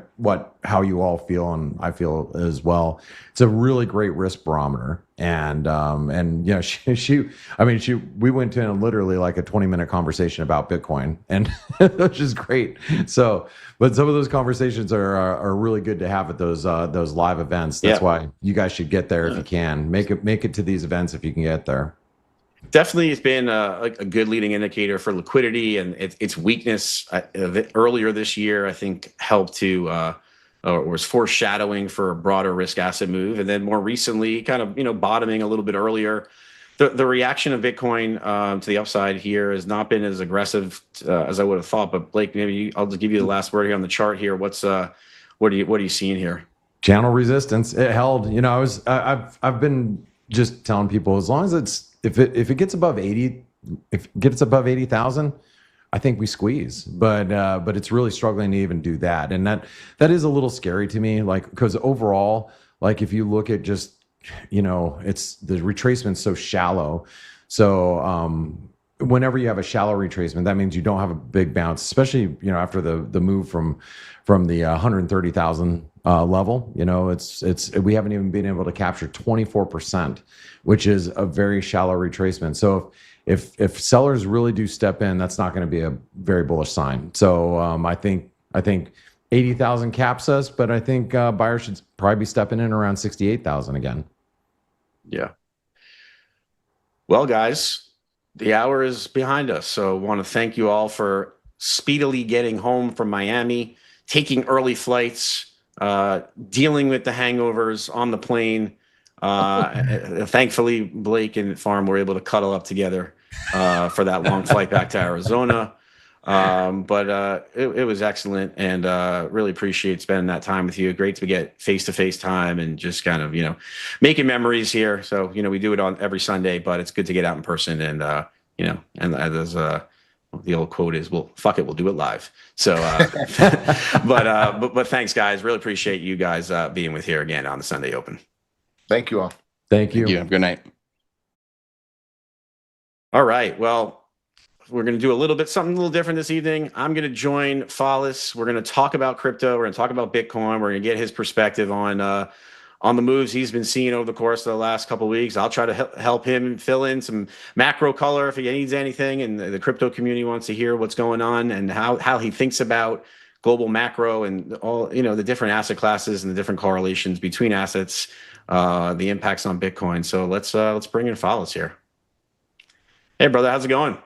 how you all feel, and I feel as well. It's a really great risk barometer, and we went in literally like a 20-minute conversation about Bitcoin, and which is great. So, but some of those conversations are really good to have at those live events. That's why you guys should get there if you can. Make it to these events if you can get there. Definitely, it's been a good leading indicator for liquidity, and its weakness earlier this year, I think, helped to or was foreshadowing for a broader risk asset move, and then more recently, kind of bottoming a little bit earlier. The reaction of Bitcoin to the upside here has not been as aggressive as I would have thought. But Blake, maybe I'll just give you the last word here on the chart here. What are you seeing here? Channel resistance. It held. I've been just telling people, as long as if it gets above 80, if it gets above 80,000, I think we squeeze. But it's really struggling to even do that, and that is a little scary to me. Like, because overall, like if you look at just it's the retracement's so shallow. So whenever you have a shallow retracement, that means you don't have a big bounce, especially after the move from the 130,000 level. We haven't even been able to capture 24%, which is a very shallow retracement. So if sellers really do step in, that's not going to be a very bullish sign. So I think 80,000 caps us, but I think buyers should probably be stepping in around 68,000 again. Yeah. Well, guys, the hour is behind us. So I want to thank you all for speedily getting home from Miami, taking early flights, dealing with the hangovers on the plane. Thankfully, Blake and Farm were able to cuddle up together for that long flight back to Arizona. But it was excellent, and really appreciate spending that time with you. Great to get face-to-face time and just kind of making memories here. So we do it on every Sunday, but it's good to get out in person, and and as the old quote is, "Well, fuck it, we'll do it live." So but thanks, guys. Really appreciate you guys being with here again on the Sunday Open. Thank you all. Thank you. Have a good night. All right, well, we're going to do something a little different this evening. I'm going to join Follis. We're going to talk about crypto. We're going to talk about Bitcoin. We're going to get his perspective on the moves he's been seeing over the course of the last couple of weeks. I'll try to help him fill in some macro color if he needs anything, and the crypto community wants to hear what's going on and how he thinks about global macro and all the different asset classes and the different correlations between assets, the impacts on Bitcoin. So let's bring in Follis here. Hey, brother, how's it going?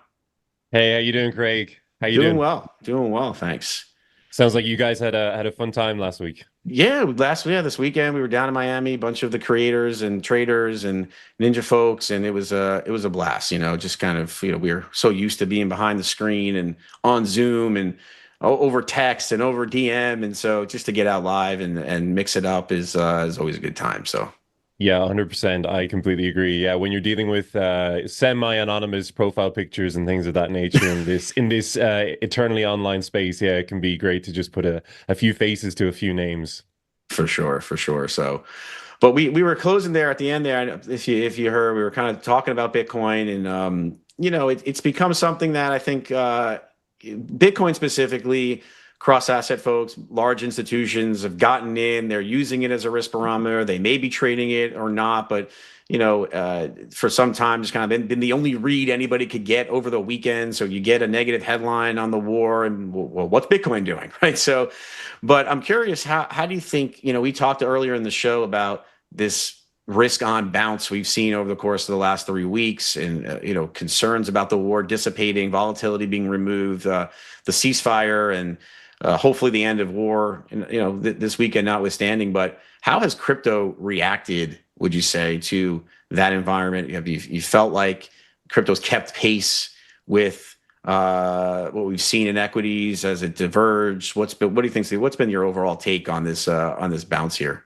Hey, how you doing, Craig? How you doing? Doing well, thanks. Sounds like you guys had a fun time last week. Yeah, this weekend we were down in Miami, a bunch of the creators and traders and ninja folks, and it was a blast. Just kind of we were so used to being behind the screen and on Zoom and over text and over DM, and so just to get out live and mix it up is always a good time. So. Yeah, 100%. I completely agree. Yeah, when you're dealing with semi-anonymous profile pictures and things of that nature in this eternally online space, yeah, it can be great to just put a few faces to a few names. For sure. So, but we were closing there at the end there. If you heard, we were kind of talking about Bitcoin, and it's become something that I think Bitcoin specifically. Cross-asset folks, large institutions have gotten in. They're using it as a risk barometer. They may be trading it or not, but for some time, just kind of been the only read anybody could get over the weekend. So you get a negative headline on the war, and well, what's Bitcoin doing, right? So, but I'm curious, how do you think? We talked earlier in the show about this risk on bounce we've seen over the course of the last 3 weeks, and concerns about the war dissipating, volatility being removed, the ceasefire, and hopefully the end of war, this weekend notwithstanding. But how has crypto reacted, would you say, to that environment? Have you felt like crypto's kept pace with what we've seen in equities as it diverged? What do you think? What's been your overall take on this bounce here?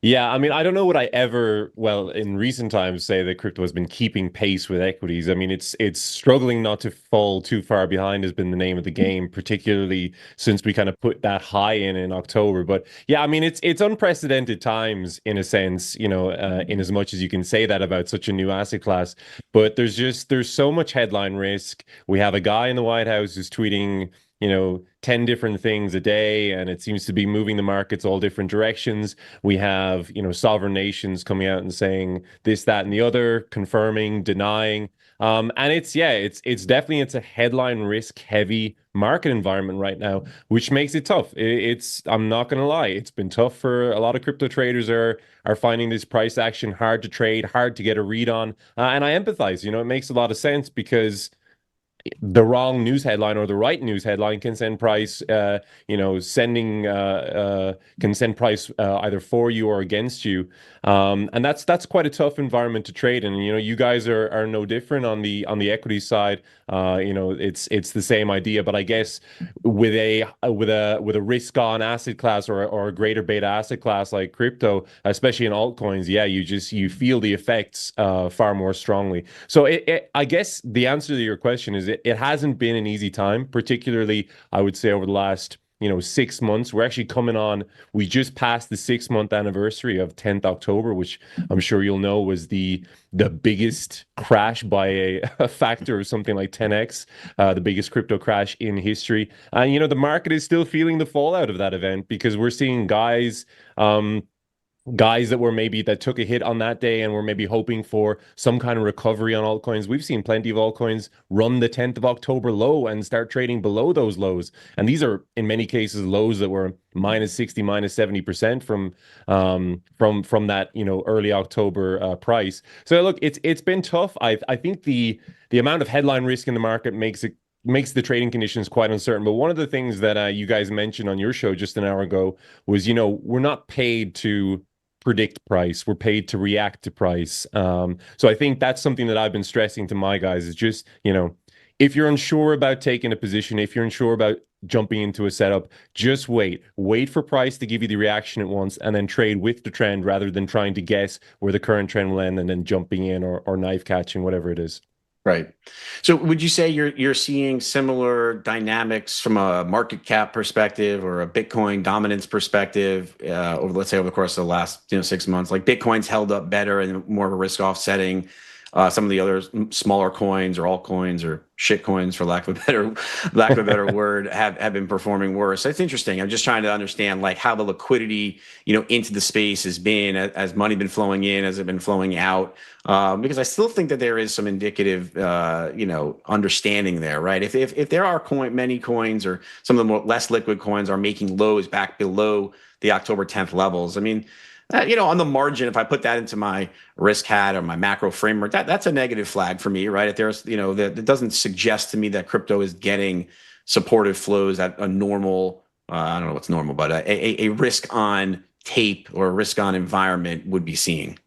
Yeah, I mean, I don't know what I ever, in recent times, say that crypto has been keeping pace with equities. I mean, it's struggling not to fall too far behind has been the name of the game, particularly since we kind of put that high in October. But yeah, I mean, it's unprecedented times in a sense, in as much as you can say that about such a new asset class. But there's so much headline risk. We have a guy in the White House who's tweeting 10 different things a day, and it seems to be moving the markets all different directions. We have, sovereign nations coming out and saying this, that, and the other, confirming, denying. And it's definitely a headline risk heavy market environment right now, which makes it tough. I'm not going to lie, it's been tough for a lot of crypto traders are finding this price action hard to trade, hard to get a read on. And I empathize. It makes a lot of sense because the wrong news headline or the right news headline can send price, can send price either for you or against you. And that's quite a tough environment to trade in. You guys are no different on the equity side. It's the same idea, but I guess with a risk on asset class or a greater beta asset class like crypto, especially in altcoins, yeah, you feel the effects far more strongly. So I guess the answer to your question is it hasn't been an easy time, particularly I would say over the last 6 months. We're actually we just passed the 6-month anniversary of 10th October, which I'm sure you'll know was the biggest crash by a factor of something like 10x, the biggest crypto crash in history. And the market is still feeling the fallout of that event because we're seeing guys that took a hit on that day and were maybe hoping for some kind of recovery on altcoins. We've seen plenty of altcoins run the 10th of October low and start trading below those lows. And these are in many cases lows that were minus 60, minus 70% from that, early October price. So look, it's been tough. I think the amount of headline risk in the market makes the trading conditions quite uncertain. But one of the things that you guys mentioned on your show just an hour ago was, we're not paid to predict price. We're paid to react to price. So I think that's something that I've been stressing to my guys is just, if you're unsure about taking a position, if you're unsure about jumping into a setup, just wait for price to give you the reaction it wants and then trade with the trend rather than trying to guess where the current trend will end and then jumping in or knife catching, whatever it is. Right. So would you say you're seeing similar dynamics from a market cap perspective or a Bitcoin dominance perspective over the course of the last 6 months? Like Bitcoin's held up better and more of a risk offsetting. Some of the other smaller coins or altcoins or shit coins, for lack of a better word, have been performing worse. That's interesting. I'm just trying to understand like how the liquidity, into the space has been as money been flowing in, has it been flowing out? Because I still think that there is some indicative, understanding there, right? If there are many coins or some of the more less liquid coins are making lows back below the October 10th levels, I mean. On the margin, if I put that into my risk hat or my macro framework, that's a negative flag for me, right? If there's, that doesn't suggest to me that crypto is getting supportive flows at a normal, I don't know what's normal, but a risk on tape or a risk on environment would be seeing.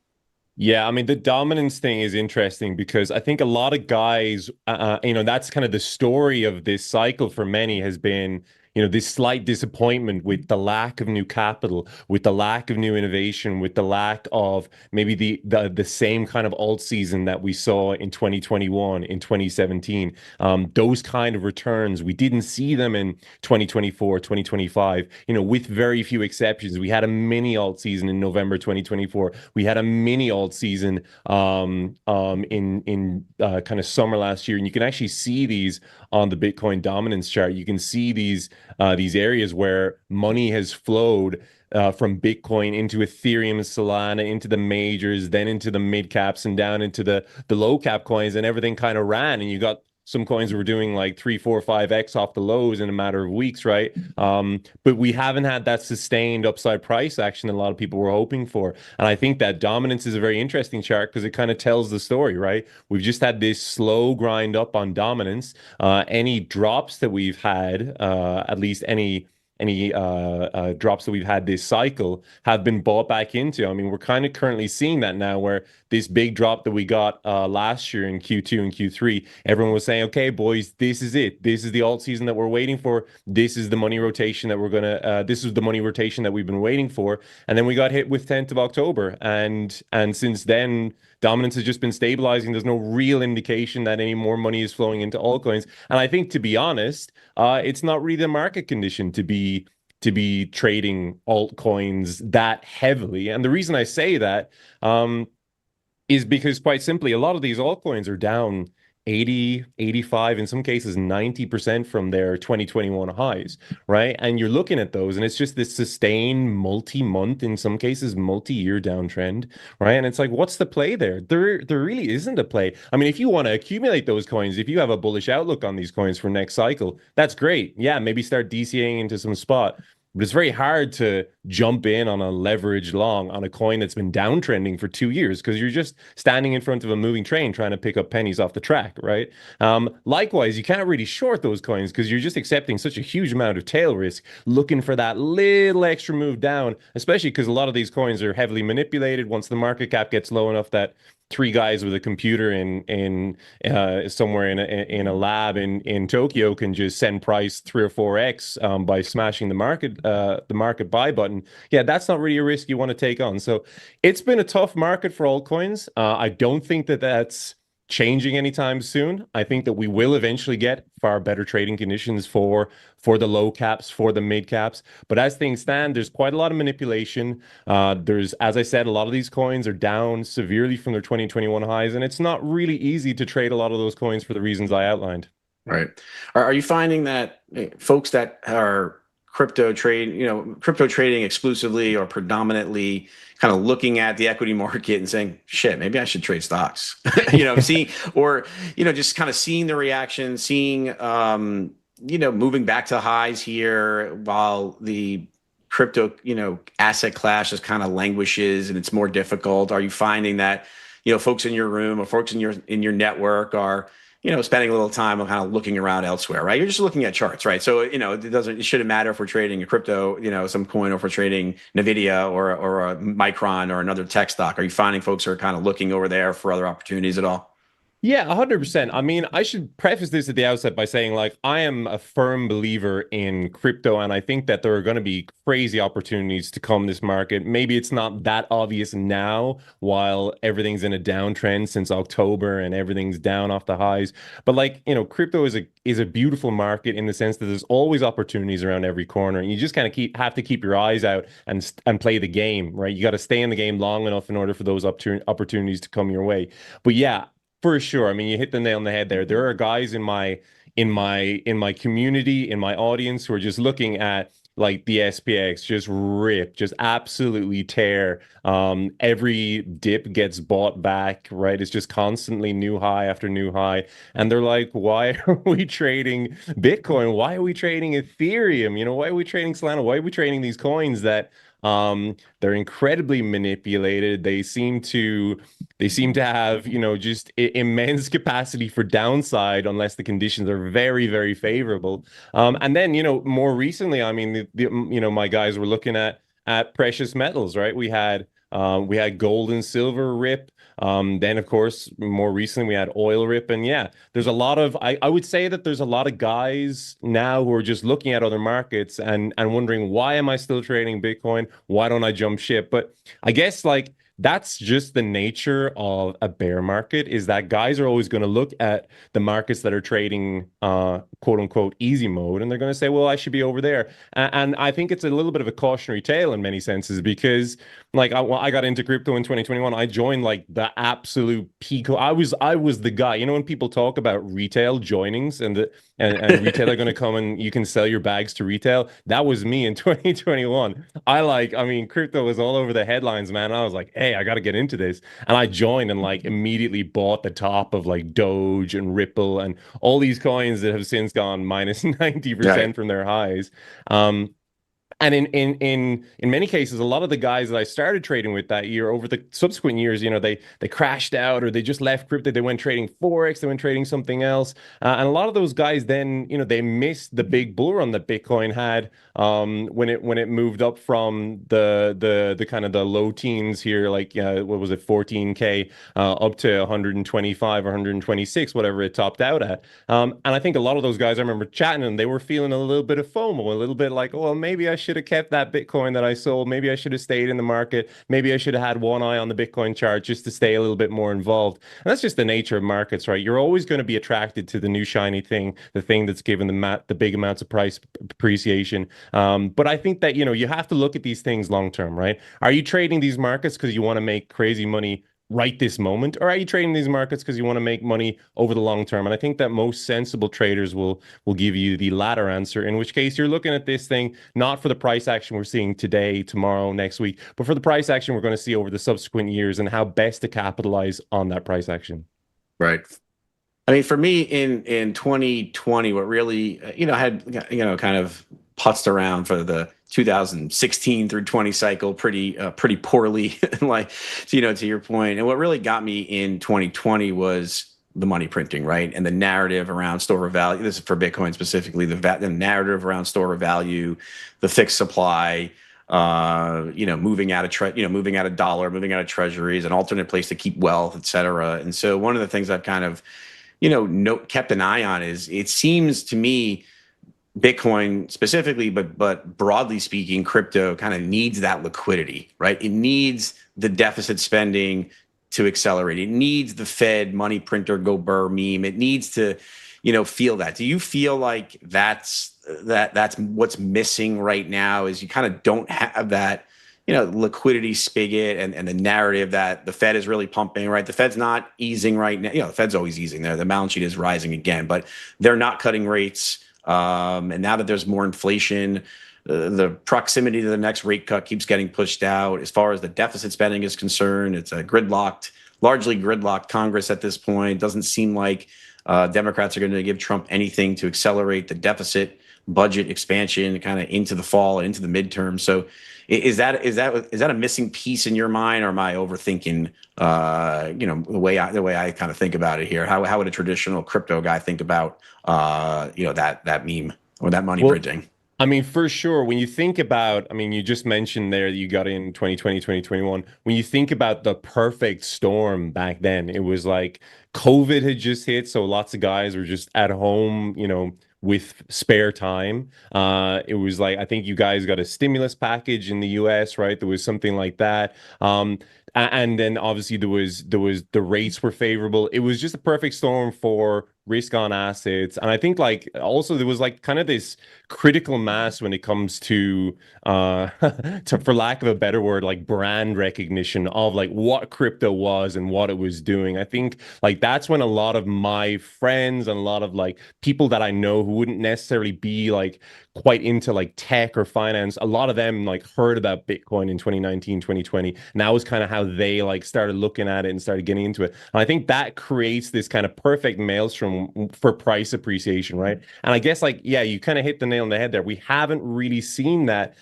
Yeah, I mean, the dominance thing is interesting because I think a lot of guys, that's kind of the story of this cycle for many has been, this slight disappointment with the lack of new capital, with the lack of new innovation, with the lack of maybe the same kind of alt season that we saw in 2021, in 2017. Those kind of returns, we didn't see them in 2024, 2025, with very few exceptions. We had a mini alt season in November 2024. We had a mini alt season in kind of summer last year. And you can actually see these on the Bitcoin dominance chart. You can see these areas where money has flowed from Bitcoin into Ethereum, Solana, into the majors, then into the mid caps and down into the low cap coins, and everything kind of ran. And you got some coins were doing like 3, 4, 5x off the lows in a matter of weeks, right? But we haven't had that sustained upside price action that a lot of people were hoping for. And I think that dominance is a very interesting chart because it kind of tells the story, right? We've just had this slow grind up on dominance. Any drops that we've had, at least any drops that we've had this cycle have been bought back into. I mean, we're kind of currently seeing that now where this big drop that we got last year in Q2 and Q3, everyone was saying, okay, boys, this is it. This is the alt season that we're waiting for. This is the money rotation this is the money rotation that we've been waiting for. And then we got hit with 10th of October. And since then, dominance has just been stabilizing. There's no real indication that any more money is flowing into altcoins. And I think, to be honest, it's not really the market condition to be trading altcoins that heavily. And the reason I say that is because, quite simply, a lot of these altcoins are down 80, 85, in some cases 90% from their 2021 highs, right? And you're looking at those, and it's just this sustained multi-month, in some cases multi-year downtrend, right? And it's like, what's the play there? There really isn't a play. I mean, if you want to accumulate those coins, if you have a bullish outlook on these coins for next cycle, that's great. Yeah, maybe start DCAing into some spot. But it's very hard to jump in on a leverage long on a coin that's been downtrending for 2 years, because you're just standing in front of a moving train trying to pick up pennies off the track, right? Likewise, you can't really short those coins because you're just accepting such a huge amount of tail risk, looking for that little extra move down, especially because a lot of these coins are heavily manipulated. Once the market cap gets low enough that three guys with a computer in somewhere in a lab in Tokyo can just send price 3 or 4x by smashing the market buy button. Yeah, that's not really a risk you want to take on. So it's been a tough market for altcoins. I don't think that that's changing anytime soon. I think that we will eventually get far better trading conditions for the low caps, for the mid caps. But as things stand, there's quite a lot of manipulation. There's, as I said, a lot of these coins are down severely from their 2021 highs, and it's not really easy to trade a lot of those coins for the reasons I outlined. Right. Are you finding that folks that are crypto trading exclusively or predominantly kind of looking at the equity market and saying, shit, maybe I should trade stocks, just kind of seeing the reaction, seeing, moving back to highs here while the crypto, asset class just kind of languishes and it's more difficult? Are you finding that, folks in your room or folks in your network are, spending a little time on kind of looking around elsewhere, right? You're just looking at charts, right? So, it shouldn't matter if we're trading a crypto, some coin, or if we're trading NVIDIA or a Micron or another tech stock. Are you finding folks are kind of looking over there for other opportunities at all? Yeah, 100%. I mean, I should preface this at the outset by saying, like, I am a firm believer in crypto, and I think that there are going to be crazy opportunities to come this market. Maybe it's not that obvious now while everything's in a downtrend since October and everything's down off the highs. But crypto is a beautiful market in the sense that there's always opportunities around every corner, and you just kind of have to keep your eyes out and play the game, right? You got to stay in the game long enough in order for those opportunities to come your way. But yeah, for sure. I mean, you hit the nail on the head there. There are guys in my community, in my audience, who are just looking at like the SPX just rip, just absolutely tear. Every dip gets bought back, right? It's just constantly new high after new high. And they're like, why are we trading Bitcoin? Why are we trading Ethereum? Why are we trading Solana? Why are we trading these coins that they're incredibly manipulated? They seem to have, just immense capacity for downside unless the conditions are very, very favorable. And then, more recently, I mean, my guys were looking at precious metals, right? We had gold and silver rip. Then, of course, more recently, we had oil rip. And yeah, there's a lot of, I would say that there's a lot of guys now who are just looking at other markets and wondering, why am I still trading Bitcoin? Why don't I jump ship? But I guess that's just the nature of a bear market, is that guys are always going to look at the markets that are trading quote unquote easy mode, and they're going to say, well, I should be over there. And I think it's a little bit of a cautionary tale in many senses, because I got into crypto in 2021. I joined the absolute peak. I was the guy, when people talk about retail joinings and retail are going to come and you can sell your bags to retail. That was me in 2021. Crypto was all over the headlines, man. I was like, hey, I got to get into this. And I joined and immediately bought the top of Doge and Ripple and all these coins that have since gone minus 90% from their highs. And in many cases, a lot of the guys that I started trading with that year, over the subsequent years, they crashed out, or they just left crypto. They went trading Forex, they went trading something else. And a lot of those guys then, they missed the big bull run that Bitcoin had when it moved up from the kind of the low teens here, what was it, 14K up to 125 or 126, whatever it topped out at. And I think a lot of those guys, I remember chatting, and they were feeling a little bit of FOMO, a little bit like, oh, well, maybe I should have kept that Bitcoin that I sold. Maybe I should have stayed in the market. Maybe I should have had one eye on the Bitcoin chart just to stay a little bit more involved. And that's just the nature of markets, right? You're always going to be attracted to the new shiny thing, the thing that's given the big amounts of price appreciation. But I think that, you have to look at these things long term, right? Are you trading these markets because you want to make crazy money right this moment, or are you trading these markets because you want to make money over the long term? And I think that most sensible traders will give you the latter answer, in which case you're looking at this thing not for the price action we're seeing today, tomorrow, next week, but for the price action we're going to see over the subsequent years and how best to capitalize on that price action. Right. I mean, for me in 2020, what really, had, kind of putzed around for the 2016 through 20 cycle pretty poorly, like, to your point. And what really got me in 2020 was the money printing, right? And the narrative around store of value. This is for Bitcoin specifically, the narrative around store of value, the fixed supply, moving out of dollar, moving out of treasuries, an alternate place to keep wealth, et cetera. And so one of the things I've kind of kept an eye on is, it seems to me Bitcoin specifically, but broadly speaking, crypto kind of needs that liquidity, right? It needs the deficit spending to accelerate. It needs the Fed money printer go burr meme. It needs to, feel that. Do you feel like that's what's missing right now, is you kind of don't have that liquidity spigot and the narrative that the Fed is really pumping, right? The Fed's not easing right now. The Fed's always easing there. The balance sheet is rising again, but they're not cutting rates. And now that there's more inflation, the proximity to the next rate cut keeps getting pushed out. As far as the deficit spending is concerned, it's a largely gridlocked Congress at this point. Doesn't seem like Democrats are going to give Trump anything to accelerate the deficit budget expansion kind of into the fall and into the midterm. So is that a missing piece in your mind, or am I overthinking the way I kind of think about it here? How would a traditional crypto guy think about that meme or that money printing? I mean, for sure, when you think about, you just mentioned there that you got in 2020, 2021. When you think about the perfect storm back then, it was like COVID had just hit. So lots of guys were just at home, with spare time. It was like, I think you guys got a stimulus package in the US, right? There was something like that. And then obviously there was the rates were favorable. It was just a perfect storm for risk on assets. And I think like also there was like kind of this critical mass when it comes to for lack of a better word, like brand recognition of like what crypto was and what it was doing. I think like that's when a lot of my friends and a lot of like people that I know who wouldn't necessarily be like quite into like tech or finance, a lot of them like heard about Bitcoin in 2019, 2020. And that was kind of how they like started looking at it and started getting into it. And I think that creates this kind of perfect maelstrom for price appreciation, right? And I guess like, yeah, you kind of hit the nail on the head there. We haven't really seen that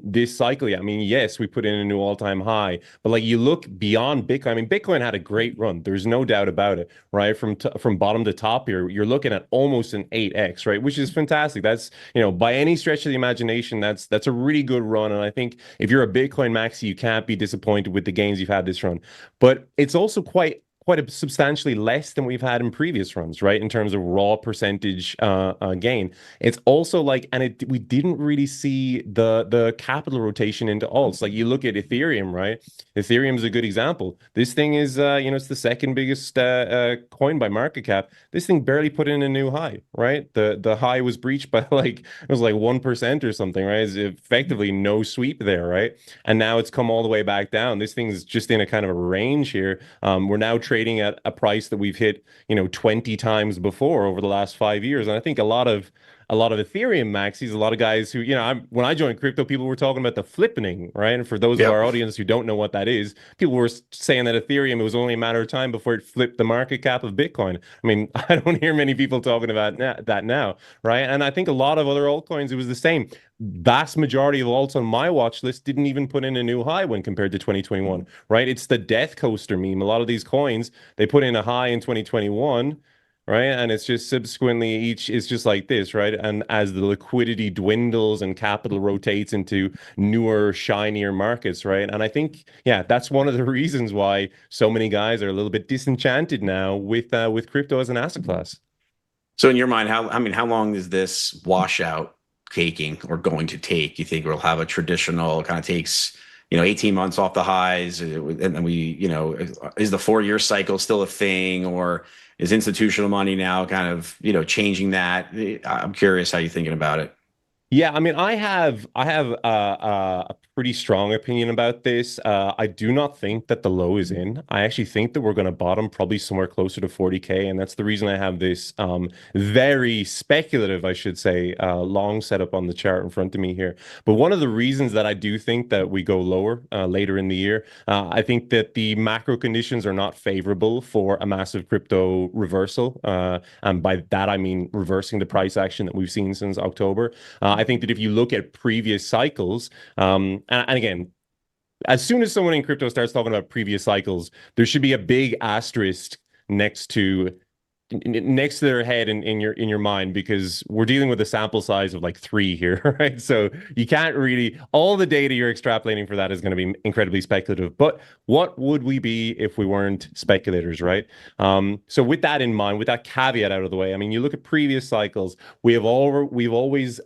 this cycle yet. I mean, yes, we put in a new all-time high, but like you look beyond Bitcoin. I mean, Bitcoin had a great run. There's no doubt about it, right? From bottom to top here, you're looking at almost an 8x, right? Which is fantastic. That's, by any stretch of the imagination, that's a really good run. And I think if you're a Bitcoin maxi, you can't be disappointed with the gains you've had this run. But it's also quite a substantially less than we've had in previous runs, right? In terms of raw percentage gain. It's also like, and we didn't really see the capital rotation into alts. Like you look at Ethereum, right? Ethereum is a good example. This thing is, it's the second biggest coin by market cap. This thing barely put in a new high, right? The high was breached by like, it was like 1% or something, right? It's effectively no sweep there, right? And now it's come all the way back down. This thing's just in a kind of a range here. We're now trading at a price that we've hit 20 times before over the last 5 years. And I think a lot of Ethereum maxis, a lot of guys who, when I joined crypto, people were talking about the flippening, right? And for those of our audience who don't know what that is, people were saying that Ethereum, it was only a matter of time before it flipped the market cap of Bitcoin. I mean, I don't hear many people talking about that now, right? And I think a lot of other altcoins, it was the same. Vast majority of alts on my watch list didn't even put in a new high when compared to 2021, right? It's the death coaster meme. A lot of these coins, they put in a high in 2021, right? And it's just subsequently it's just like this, right? And as the liquidity dwindles and capital rotates into newer, shinier markets, right? And I think, yeah, that's one of the reasons why so many guys are a little bit disenchanted now with crypto as an asset class. So in your mind, how long is this washout taking or going to take? You think we'll have a traditional kind of takes 18 months off the highs, and then we is the 4-year cycle still a thing, or is institutional money now kind of changing that? I'm curious how you're thinking about it. Yeah, I mean, I have a pretty strong opinion about this. I do not think that the low is in. I actually think that we're going to bottom probably somewhere closer to 40K, and that's the reason I have this very speculative, I should say, long setup on the chart in front of me here. But one of the reasons that I do think that we go lower later in the year, I think that the macro conditions are not favorable for a massive crypto reversal. And by that, I mean reversing the price action that we've seen since October. I think that if you look at previous cycles, and again, as soon as someone in crypto starts talking about previous cycles, there should be a big asterisk next to their head in your mind, because we're dealing with a sample size of like 3 here, right? So you can't really, all the data you're extrapolating for that is going to be incredibly speculative. But what would we be if we weren't speculators, right? So with that in mind, with that caveat out of the way, I mean, you look at previous cycles, we've always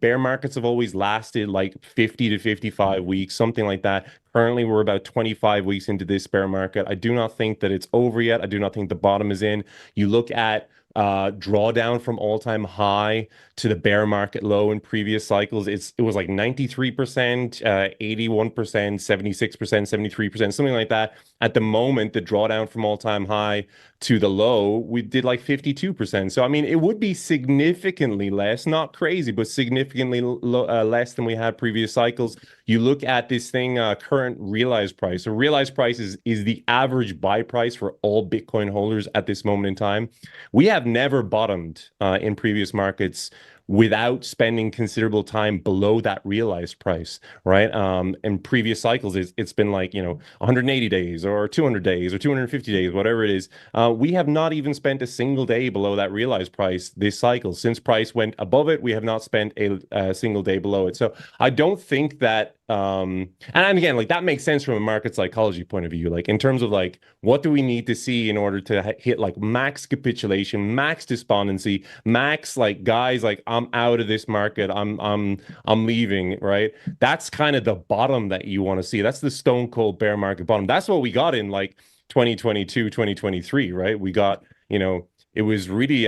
bear markets have always lasted like 50 to 55 weeks, something like that. Currently, we're about 25 weeks into this bear market. I do not think that it's over yet. I do not think the bottom is in. You look at drawdown from all-time high to the bear market low in previous cycles. It was like 93%, 81%, 76%, 73%, something like that. At the moment, the drawdown from all-time high to the low, we did like 52%. So, I mean, it would be significantly less, not crazy, but significantly less than we had previous cycles. You look at this thing, current realized price. So realized price is the average buy price for all Bitcoin holders at this moment in time. We have never bottomed in previous markets without spending considerable time below that realized price, right? In previous cycles, it's been like, 180 days or 200 days or 250 days, whatever it is. We have not even spent a single day below that realized price this cycle. Since price went above it, we have not spent a single day below it. So I don't think that, and again, like that makes sense from a market psychology point of view. Like in terms of like, what do we need to see in order to hit like max capitulation, max despondency, max like guys like I'm out of this market, I'm leaving, right? That's kind of the bottom that you want to see. That's the stone cold bear market bottom. That's what we got in like 2022, 2023, right? We got, it was really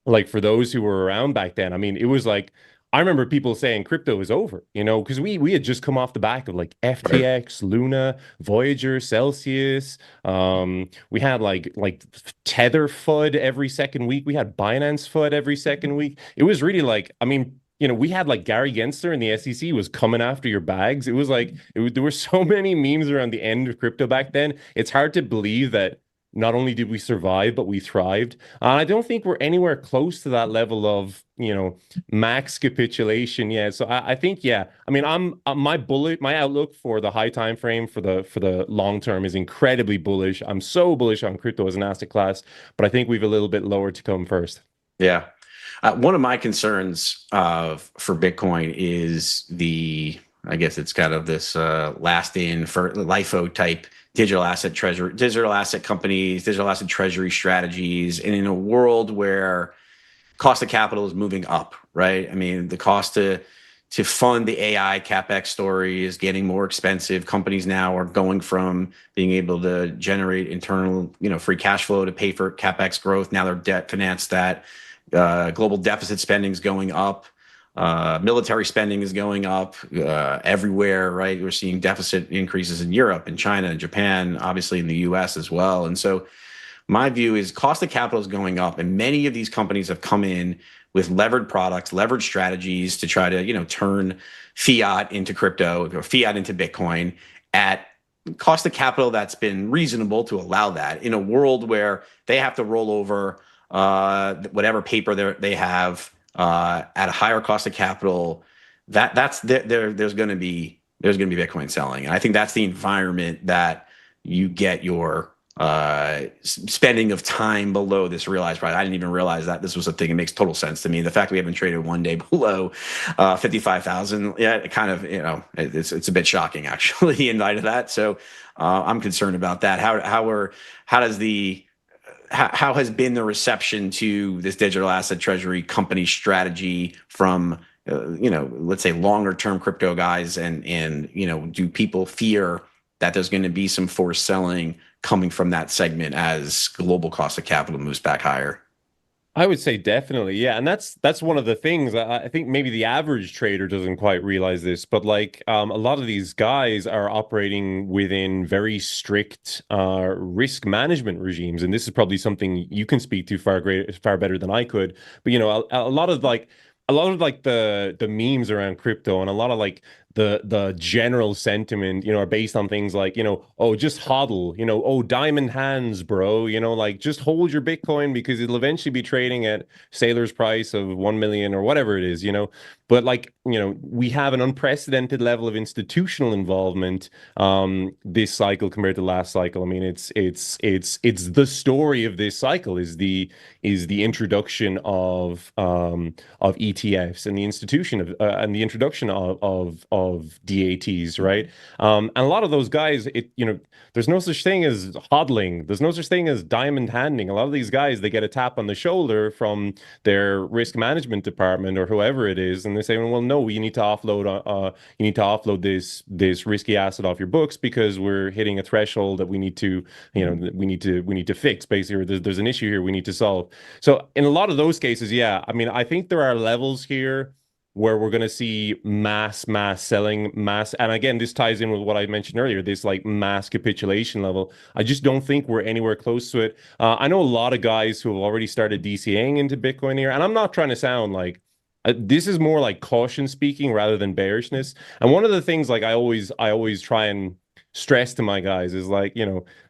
like for those who were around back then, I mean, it was like, I remember people saying crypto is over, because we had just come off the back of like FTX, Luna, Voyager, Celsius. We had like Tether FUD every second week. We had Binance FUD every second week. It was really like, I mean, we had like Gary Gensler and the SEC was coming after your bags. It was like, there were so many memes around the end of crypto back then. It's hard to believe that not only did we survive, but we thrived. I don't think we're anywhere close to that level of, max capitulation yet. So I think, yeah. I mean, my outlook for the high time frame for the long term is incredibly bullish. I'm so bullish on crypto as an asset class, but I think we've a little bit lower to come first. Yeah. One of my concerns for Bitcoin is I guess it's kind of this last in for LIFO type digital asset companies, digital asset treasury strategies. And in a world where cost of capital is moving up, right? I mean, the cost to fund the AI CapEx story is getting more expensive. Companies now are going from being able to generate internal, free cash flow to pay for CapEx growth. Now they're debt financed that. Global deficit spending is going up. Military spending is going up everywhere, right? We're seeing deficit increases in Europe and China and Japan, obviously in the US as well. And so my view is cost of capital is going up, and many of these companies have come in with levered products, levered strategies to try to, turn fiat into crypto or fiat into Bitcoin at cost of capital that's been reasonable to allow that in a world where they have to roll over whatever paper they have at a higher cost of capital. There's going to be Bitcoin selling, and I think that's the environment that you get your spending of time below this realized price. I didn't even realize that this was a thing. It makes total sense to me. The fact we haven't traded one day below 55,000, yeah, it kind of, it's a bit shocking actually in light of that. So I'm concerned about that. How has been the reception to this digital asset treasury company strategy from let's say longer term crypto guys, and do people fear that there's going to be some forced selling coming from that segment as global cost of capital moves back higher? I would say definitely, yeah, and that's one of the things I think maybe the average trader doesn't quite realize this, but like a lot of these guys are operating within very strict risk management regimes, and this is probably something you can speak to far better than I could. But a lot of like the memes around crypto and a lot of like the general sentiment, are based on things like, oh, just hodl, oh, diamond hands, bro, like just hold your Bitcoin because it'll eventually be trading at Sailor's price of 1 million or whatever it is. But like, we have an unprecedented level of institutional involvement this cycle compared to last cycle. I mean, it's the story of this cycle is the introduction of ETFs and the institution of and the introduction of DATs, right? And a lot of those guys, there's no such thing as hodling. There's no such thing as diamond handing. A lot of these guys, they get a tap on the shoulder from their risk management department or whoever it is, and they say, well, no, you need to offload this risky asset off your books because we're hitting a threshold that we need to, we need to fix. Basically, or there's an issue here we need to solve. So in a lot of those cases, yeah, I mean, I think there are levels here where we're going to see mass selling, and again, this ties in with what I mentioned earlier, this like mass capitulation level. I just don't think we're anywhere close to it. I know a lot of guys who have already started DCAing into Bitcoin here, and I'm not trying to sound like this is more like caution speaking rather than bearishness. And one of the things like I always try and stress to my guys is like,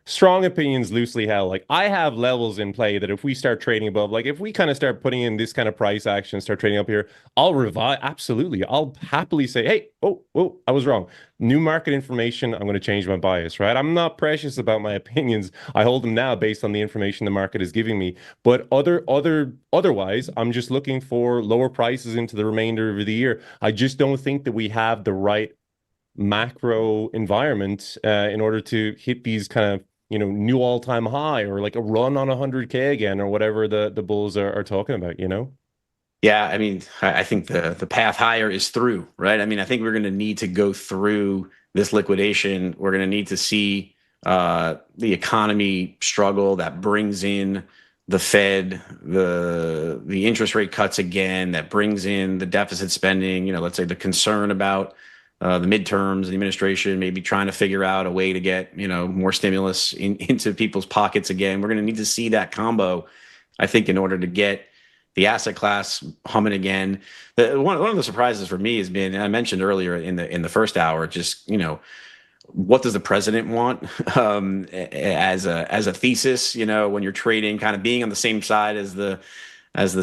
strong opinions loosely held. Like I have levels in play that if we start trading above, like if we kind of start putting in this kind of price action, start trading up here, I'll revive. Absolutely. I'll happily say, hey, oh, I was wrong. New market information. I'm going to change my bias, right? I'm not precious about my opinions. I hold them now based on the information the market is giving me. But otherwise, I'm just looking for lower prices into the remainder of the year. I just don't think that we have the right macro environment in order to hit these kind of new all-time high or like a run on 100K again or whatever the bulls are talking about. Yeah, I mean, I think the path higher is through, right? I mean, I think we're going to need to go through this liquidation. We're going to need to see the economy struggle that brings in the Fed, the interest rate cuts again, that brings in the deficit spending. Let's say the concern about the midterms, the administration maybe trying to figure out a way to get more stimulus into people's pockets again. We're going to need to see that combo, I think, in order to get the asset class humming again. One of the surprises for me has been, and I mentioned earlier in the first hour, just what does the president want as a thesis? When you're trading, kind of being on the same side as the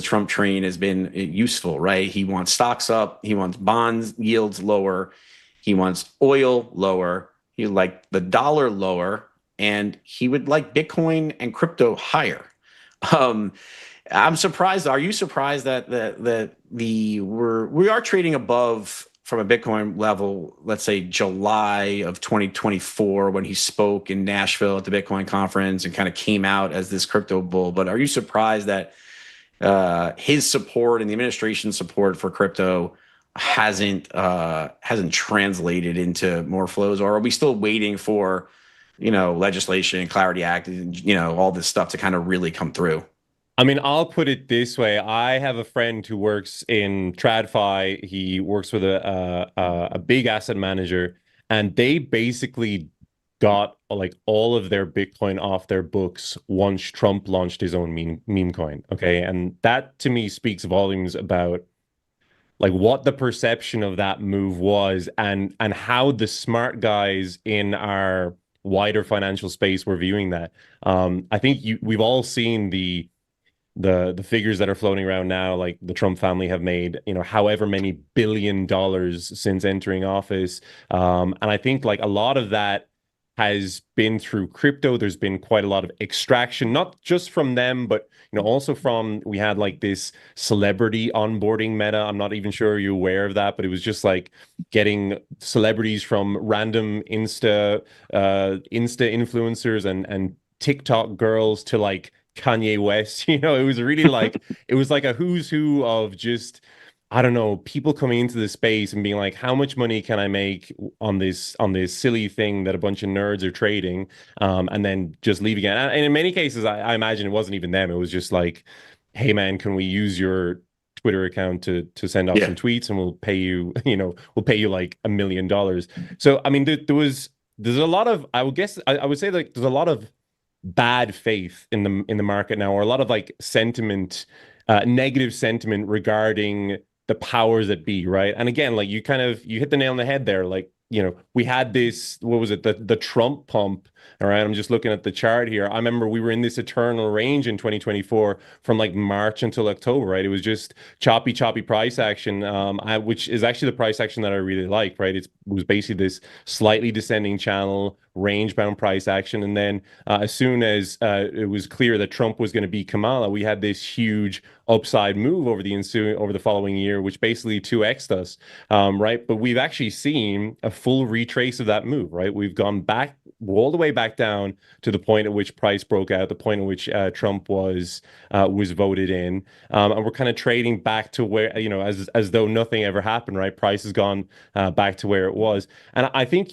Trump train has been useful, right? He wants stocks up, he wants bonds yields lower, he wants oil lower, he would like the dollar lower, and he would like Bitcoin and crypto higher. I'm surprised. Are you surprised that we are trading above from a Bitcoin level, let's say July of 2024 when he spoke in Nashville at the Bitcoin conference and kind of came out as this crypto bull? But are you surprised that his support and the administration's support for crypto hasn't translated into more flows, or are we still waiting for legislation, Clarity Act, all this stuff to kind of really come through? I mean, I'll put it this way. I have a friend who works in TradFi. He works with a big asset manager, and they basically got like all of their Bitcoin off their books once Trump launched his own meme coin. Okay. And that to me speaks volumes about like what the perception of that move was and how the smart guys in our wider financial space were viewing that. I think we've all seen the figures that are floating around now, like the Trump family have made, however many $billion since entering office. And I think like a lot of that has been through crypto. There's been quite a lot of extraction, not just from them, but also from, we had like this celebrity onboarding meta. I'm not even sure you're aware of that, but it was just like getting celebrities from random Insta influencers and TikTok girls to like Kanye West. It was really like it was like a who's who of just, I don't know, people coming into the space and being like, how much money can I make on this silly thing that a bunch of nerds are trading, and then just leaving it. And in many cases, I imagine it wasn't even them. It was just like hey man, can we use your Twitter account to send off some tweets, and we'll pay you, we'll pay you like $1 million. So I mean, there's a lot of, I would guess, I would say like there's a lot of bad faith in the market now, or a lot of like sentiment, negative sentiment regarding the powers that be, right? And again, like you hit the nail on the head there. Like, we had this, what was it, the Trump pump. All right, I'm just looking at the chart here. I remember we were in this eternal range in 2024 from like March until October, right? It was just choppy price action, which is actually the price action that I really like, right? It was basically this slightly descending channel, range-bound price action. And then as soon as it was clear that Trump was going to beat Kamala, we had this huge upside move over the following year, which basically 2x'd us, right? But we've actually seen a full retrace of that move, right? We've gone back all the way back down to the point at which price broke out, the point at which Trump was voted in, and we're kind of trading back to where, as though nothing ever happened, right? Price has gone back to where it was, and I think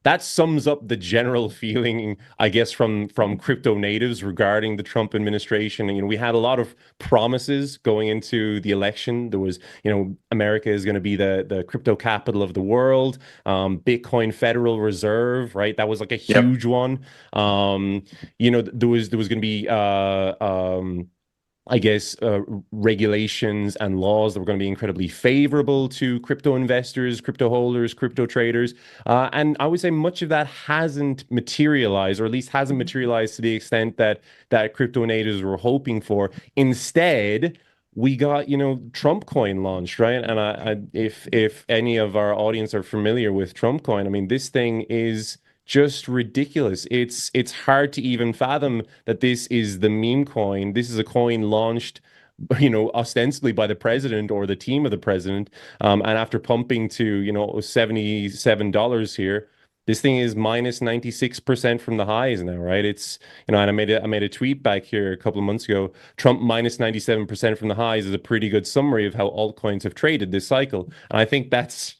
that sums up the general feeling, I guess, from crypto natives regarding the Trump administration. And, we had a lot of promises going into the election. There was, America is going to be the crypto capital of the world, Bitcoin Federal Reserve, right? That was like a huge one. There was going to be I guess, regulations and laws that were going to be incredibly favorable to crypto investors, crypto holders, crypto traders. And I would say much of that hasn't materialized, or at least hasn't materialized to the extent that crypto natives were hoping for. Instead, we got, Trump coin launched, right? And if any of our audience are familiar with Trump coin, I mean, this thing is just ridiculous. It's hard to even fathom that this is the meme coin. This is a coin launched, ostensibly by the president or the team of the president. And after pumping to, $77 here, this thing is minus 96% from the highs now, right? It's, and I made a tweet back here a couple of months ago. Trump minus 97% from the highs is a pretty good summary of how altcoins have traded this cycle. And I think that's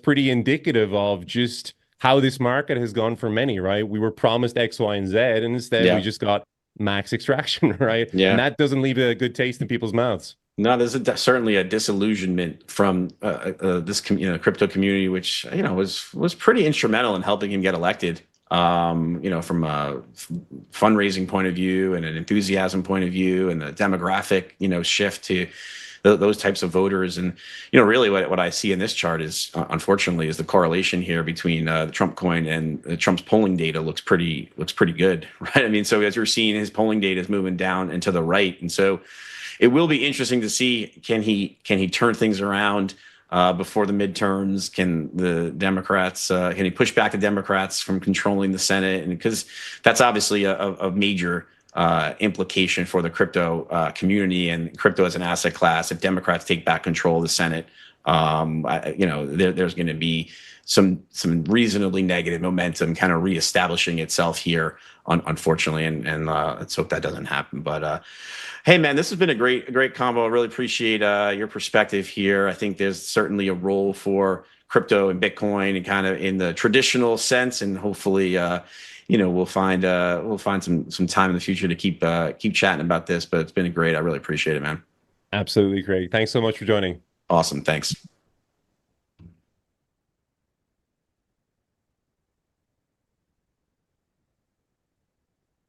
pretty indicative of just how this market has gone for many, right? We were promised X, Y, and Z, and instead we just got max extraction, right? Yeah. And that doesn't leave a good taste in people's mouths. No, there's certainly a disillusionment from this crypto community, which was pretty instrumental in helping him get elected. From a fundraising point of view and an enthusiasm point of view, and the demographic shift to those types of voters. And really what I see in this chart is, unfortunately, is the correlation here between the Trump coin and Trump's polling data looks pretty good, right? I mean, so as you're seeing, his polling data is moving down and to the right, and so it will be interesting to see, can he turn things around before the midterms? Can the Democrats can he push back the Democrats from controlling the Senate? And because that's obviously a major implication for the crypto community and crypto as an asset class. If Democrats take back control of the Senate, there's going to be some reasonably negative momentum kind of reestablishing itself here, unfortunately, and let's hope that doesn't happen. But hey, man, this has been a great combo. I really appreciate your perspective here. I think there's certainly a role for crypto and Bitcoin, and kind of in the traditional sense, and hopefully we'll find some time in the future to keep chatting about this. But it's been great. I really appreciate it, man. Absolutely great. Thanks so much for joining. Awesome. Thanks.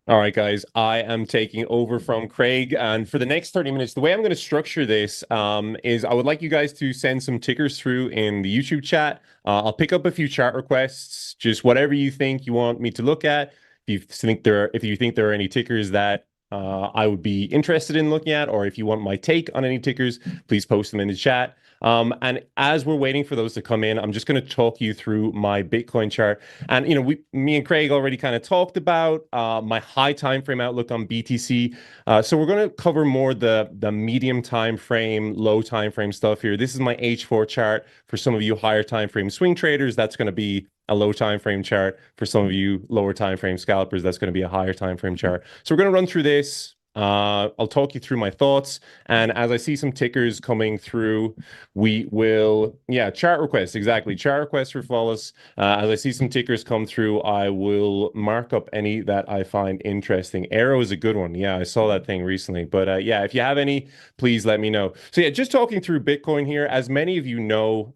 All right, guys, I am taking over from Craig. And for the next 30 minutes, the way I'm going to structure this is I would like you guys to send some tickers through in the YouTube chat. I'll pick up a few chart requests, just whatever you think you want me to look at. If you think there are any tickers that I would be interested in looking at, or if you want my take on any tickers, please post them in the chat. And as we're waiting for those to come in, I'm just going to talk you through my Bitcoin chart. And me and Craig already kind of talked about my high time frame outlook on BTC. So we're going to cover more the medium time frame, low time frame stuff here. This is my H4 chart. For some of you higher time frame swing traders, that's going to be a low time frame chart. For some of you lower time frame scalpers, that's going to be a higher time frame chart. So we're going to run through this. I'll talk you through my thoughts, and as I see some tickers coming through, we will, yeah, chart requests, exactly, chart requests for Follis. As I see some tickers come through, I will mark up any that I find interesting. Arrow is a good one. Yeah, I saw that thing recently, but yeah, if you have any, please let me know. So yeah, just talking through Bitcoin here, as many of you know,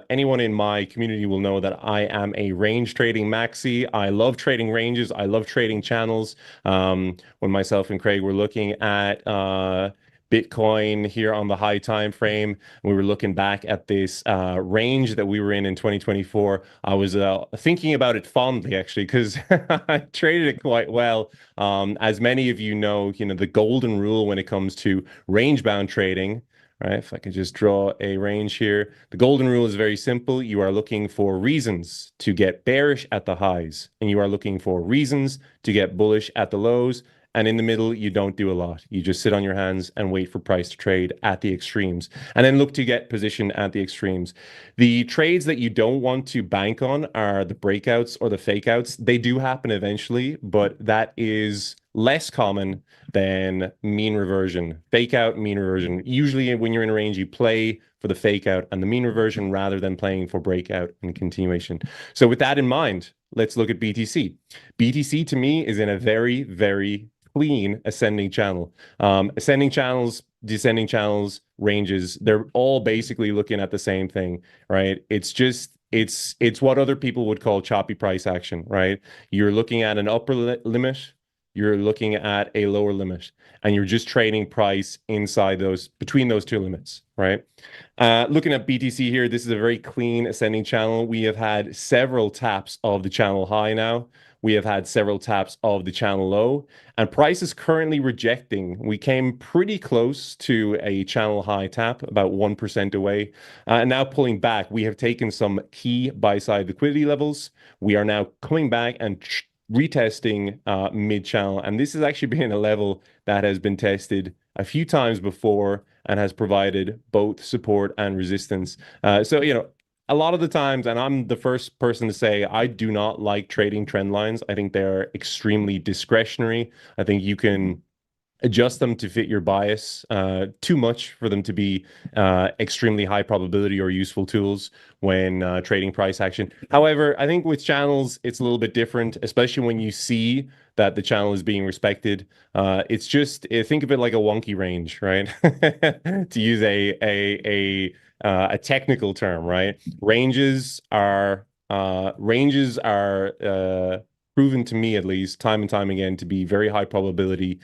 anyone in my community will know that I am a range trading maxi. I love trading ranges. I love trading channels. When myself and Craig were looking at Bitcoin here on the high time frame, we were looking back at this range that we were in 2024. I was thinking about it fondly, actually, because I traded it quite well. As many of you know, the golden rule when it comes to range-bound trading. Right, if I could just draw a range here. The golden rule is very simple. You are looking for reasons to get bearish at the highs, and you are looking for reasons to get bullish at the lows. And in the middle, you don't do a lot. You just sit on your hands and wait for price to trade at the extremes, and then look to get position at the extremes. The trades that you don't want to bank on are the breakouts or the fake outs. They do happen eventually, but that is less common than mean reversion. Fake out, mean reversion. Usually when you're in a range, you play for the fake out and the mean reversion rather than playing for breakout and continuation. So with that in mind, let's look at BTC. BTC to me is in a very, very clean ascending channel. Ascending channels, descending channels, ranges, they're all basically looking at the same thing, right? It's just, it's what other people would call choppy price action, right? You're looking at an upper limit, you're looking at a lower limit, and you're just trading price inside those, between those two limits, right? Looking at BTC here, this is a very clean ascending channel. We have had several taps of the channel high now. We have had several taps of the channel low, and price is currently rejecting. We came pretty close to a channel high tap, about 1% away, and now pulling back. We have taken some key buy-side liquidity levels. We are now coming back and retesting mid-channel, and this has actually been a level that has been tested a few times before and has provided both support and resistance. So, a lot of the times, and I'm the first person to say, I do not like trading trend lines. I think they're extremely discretionary. I think you can adjust them to fit your bias too much for them to be extremely high probability or useful tools when trading price action. However, I think with channels, it's a little bit different, especially when you see that the channel is being respected. It's just, think of it like a wonky range, right? To use a technical term, right? Ranges are proven to me, at least, time and time again, to be very high probability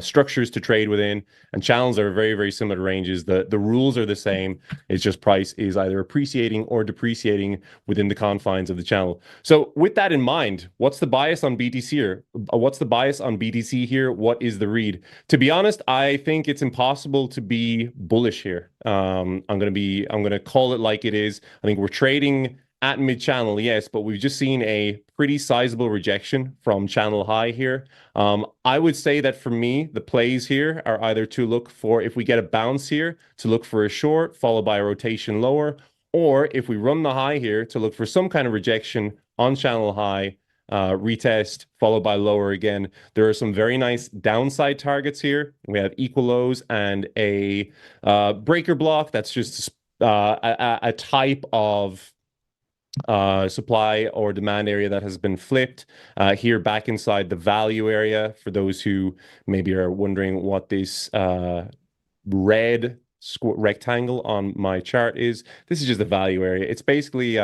structures to trade within, and channels are very, very similar to ranges. The rules are the same. It's just price is either appreciating or depreciating within the confines of the channel. So with that in mind, what's the bias on BTC here? What's the bias on BTC here? What is the read? To be honest, I think it's impossible to be bullish here. I'm gonna call it like it is. I think we're trading at mid-channel, yes, but we've just seen a pretty sizable rejection from channel high here. I would say that for me, the plays here are either to look for, if we get a bounce here, to look for a short, followed by a rotation lower, or if we run the high here, to look for some kind of rejection on channel high, retest, followed by lower again. There are some very nice downside targets here. We have equal lows and a breaker block. That's just a type of supply or demand area that has been flipped here back inside the value area. For those who maybe are wondering what this red rectangle on my chart is, this is just the value area. It's basically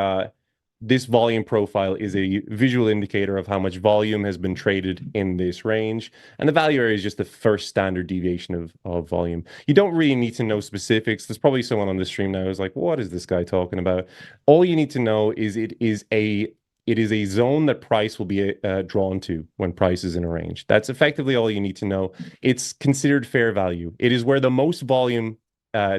this volume profile is a visual indicator of how much volume has been traded in this range. And the value area is just the first standard deviation of volume. You don't really need to know specifics. There's probably someone on the stream now who's like, what is this guy talking about? All you need to know is it is a zone that price will be drawn to when price is in a range. That's effectively all you need to know. It's considered fair value. It is where the most volume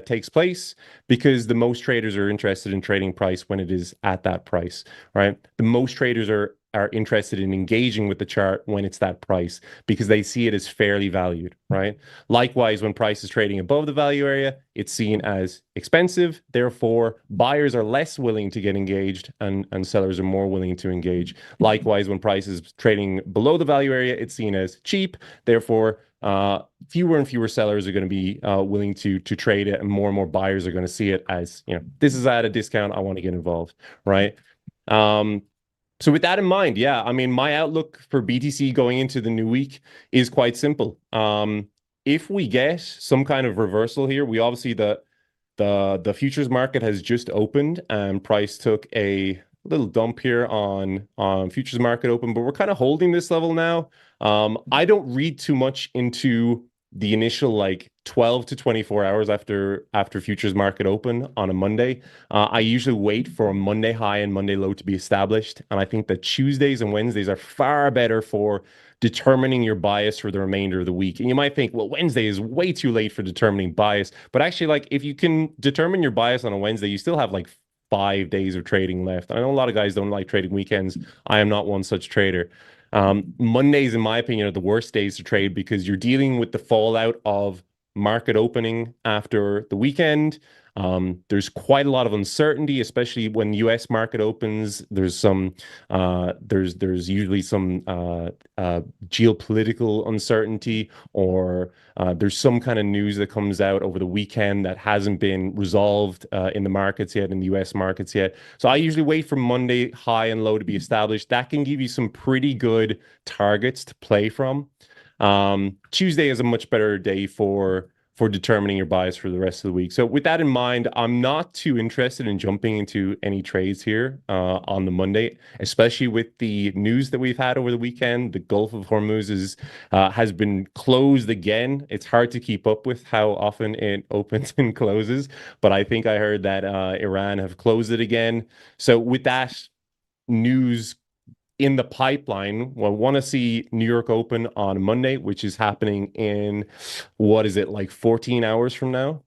takes place because the most traders are interested in trading price when it is at that price, right? The most traders are are interested in engaging with the chart when it's that price because they see it as fairly valued, right? Likewise, when price is trading above the value area, it's seen as expensive. Therefore, buyers are less willing to get engaged and sellers are more willing to engage. Likewise, when price is trading below the value area, it's seen as cheap. Therefore, fewer and fewer sellers are going to be willing to trade it, and more buyers are going to see it as, this is at a discount. I want to get involved, right? So with that in mind, yeah, I mean, my outlook for BTC going into the new week is quite simple. If we get some kind of reversal here, we obviously the futures market has just opened and price took a little dump here on futures market open, but we're kind of holding this level now. I don't read too much into the initial like 12 to 24 hours after futures market open on a Monday. I usually wait for a Monday high and Monday low to be established. And I think that Tuesdays and Wednesdays are far better for determining your bias for the remainder of the week. And you might think, well, Wednesday is way too late for determining bias. But actually, like, if you can determine your bias on a Wednesday, you still have like 5 days of trading left. I know a lot of guys don't like trading weekends. I am not one such trader. Mondays, in my opinion, are the worst days to trade because you're dealing with the fallout of market opening after the weekend. There's quite a lot of uncertainty, especially when the US market opens. There's usually some geopolitical uncertainty, or there's some kind of news that comes out over the weekend that hasn't been resolved in the markets yet, in the US markets yet. So I usually wait for Monday high and low to be established. That can give you some pretty good targets to play from. Tuesday is a much better day for determining your bias for the rest of the week. So with that in mind, I'm not too interested in jumping into any trades here on the Monday, especially with the news that we've had over the weekend. The Gulf of Hormuz has been closed again. It's hard to keep up with how often it opens and closes, but I think I heard that Iran have closed it again. So with that news in the pipeline, well, want to see New York open on Monday, which is happening in, what is it, like 14 hours from now?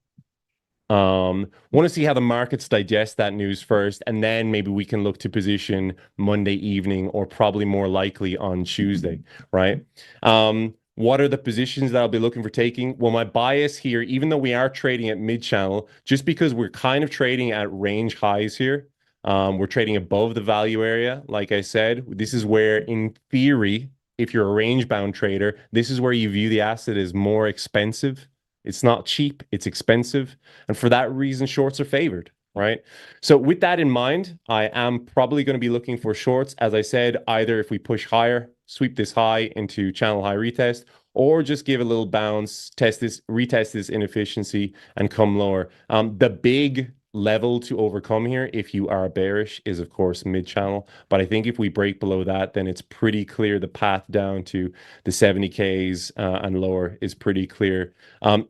Want to see how the markets digest that news first, and then maybe we can look to position Monday evening, or probably more likely on Tuesday, right? What are the positions that I'll be looking for taking? Well, my bias here, even though we are trading at mid-channel, just because we're kind of trading at range highs here, we're trading above the value area. Like I said, this is where, in theory, if you're a range-bound trader, this is where you view the asset as more expensive. It's not cheap, it's expensive. And for that reason, shorts are favored, right? So with that in mind, I am probably going to be looking for shorts. As I said, either if we push higher, sweep this high into channel high retest, or just give a little bounce, retest this inefficiency and come lower. The big level to overcome here, if you are bearish, is of course mid-channel, but I think if we break below that, then it's pretty clear the path down to the 70Ks and lower is pretty clear.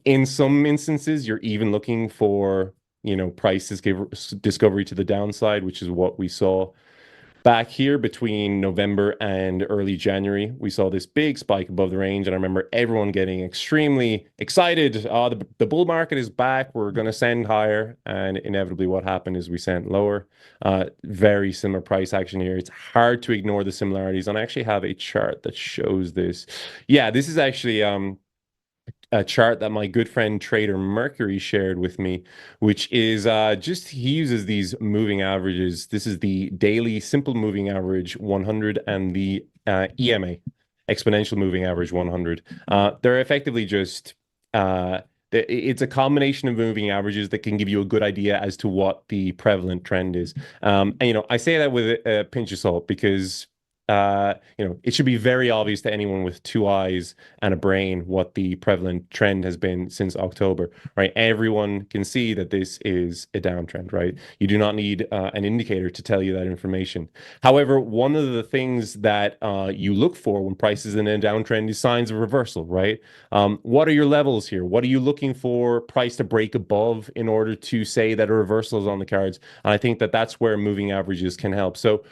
In some instances, you're even looking for, price discovery to the downside, which is what we saw back here between November and early January. We saw this big spike above the range, and I remember everyone getting extremely excited. The bull market is back. We're going to send higher, and inevitably what happened is we sent lower. Very similar price action here. It's hard to ignore the similarities, and I actually have a chart that shows this. Yeah, this is actually a chart that my good friend Trader Mercury shared with me, which is he uses these moving averages. This is the daily simple moving average 100 and the EMA, exponential moving average 100. They're effectively just it's a combination of moving averages that can give you a good idea as to what the prevalent trend is. And I say that with a pinch of salt because it should be very obvious to anyone with two eyes and a brain what the prevalent trend has been since October, right? Everyone can see that this is a downtrend, right? You do not need an indicator to tell you that information. However, one of the things that you look for when price is in a downtrend is signs of reversal, right? What are your levels here? What are you looking for price to break above in order to say that a reversal is on the cards? And I think that that's where moving averages can help. So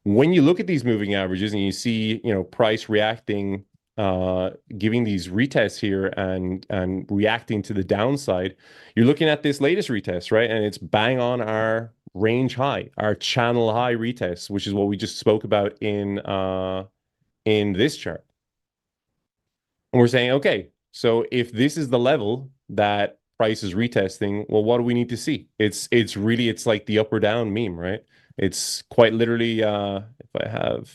when you look at these moving averages and you see, price reacting, giving these retests here and reacting to the downside, you're looking at this latest retest, right? And it's bang on our range high, our channel high retest, which is what we just spoke about in this chart. And we're saying, okay, so if this is the level that price is retesting, well, what do we need to see? It's like the up or down meme, right? It's quite literally, if I have,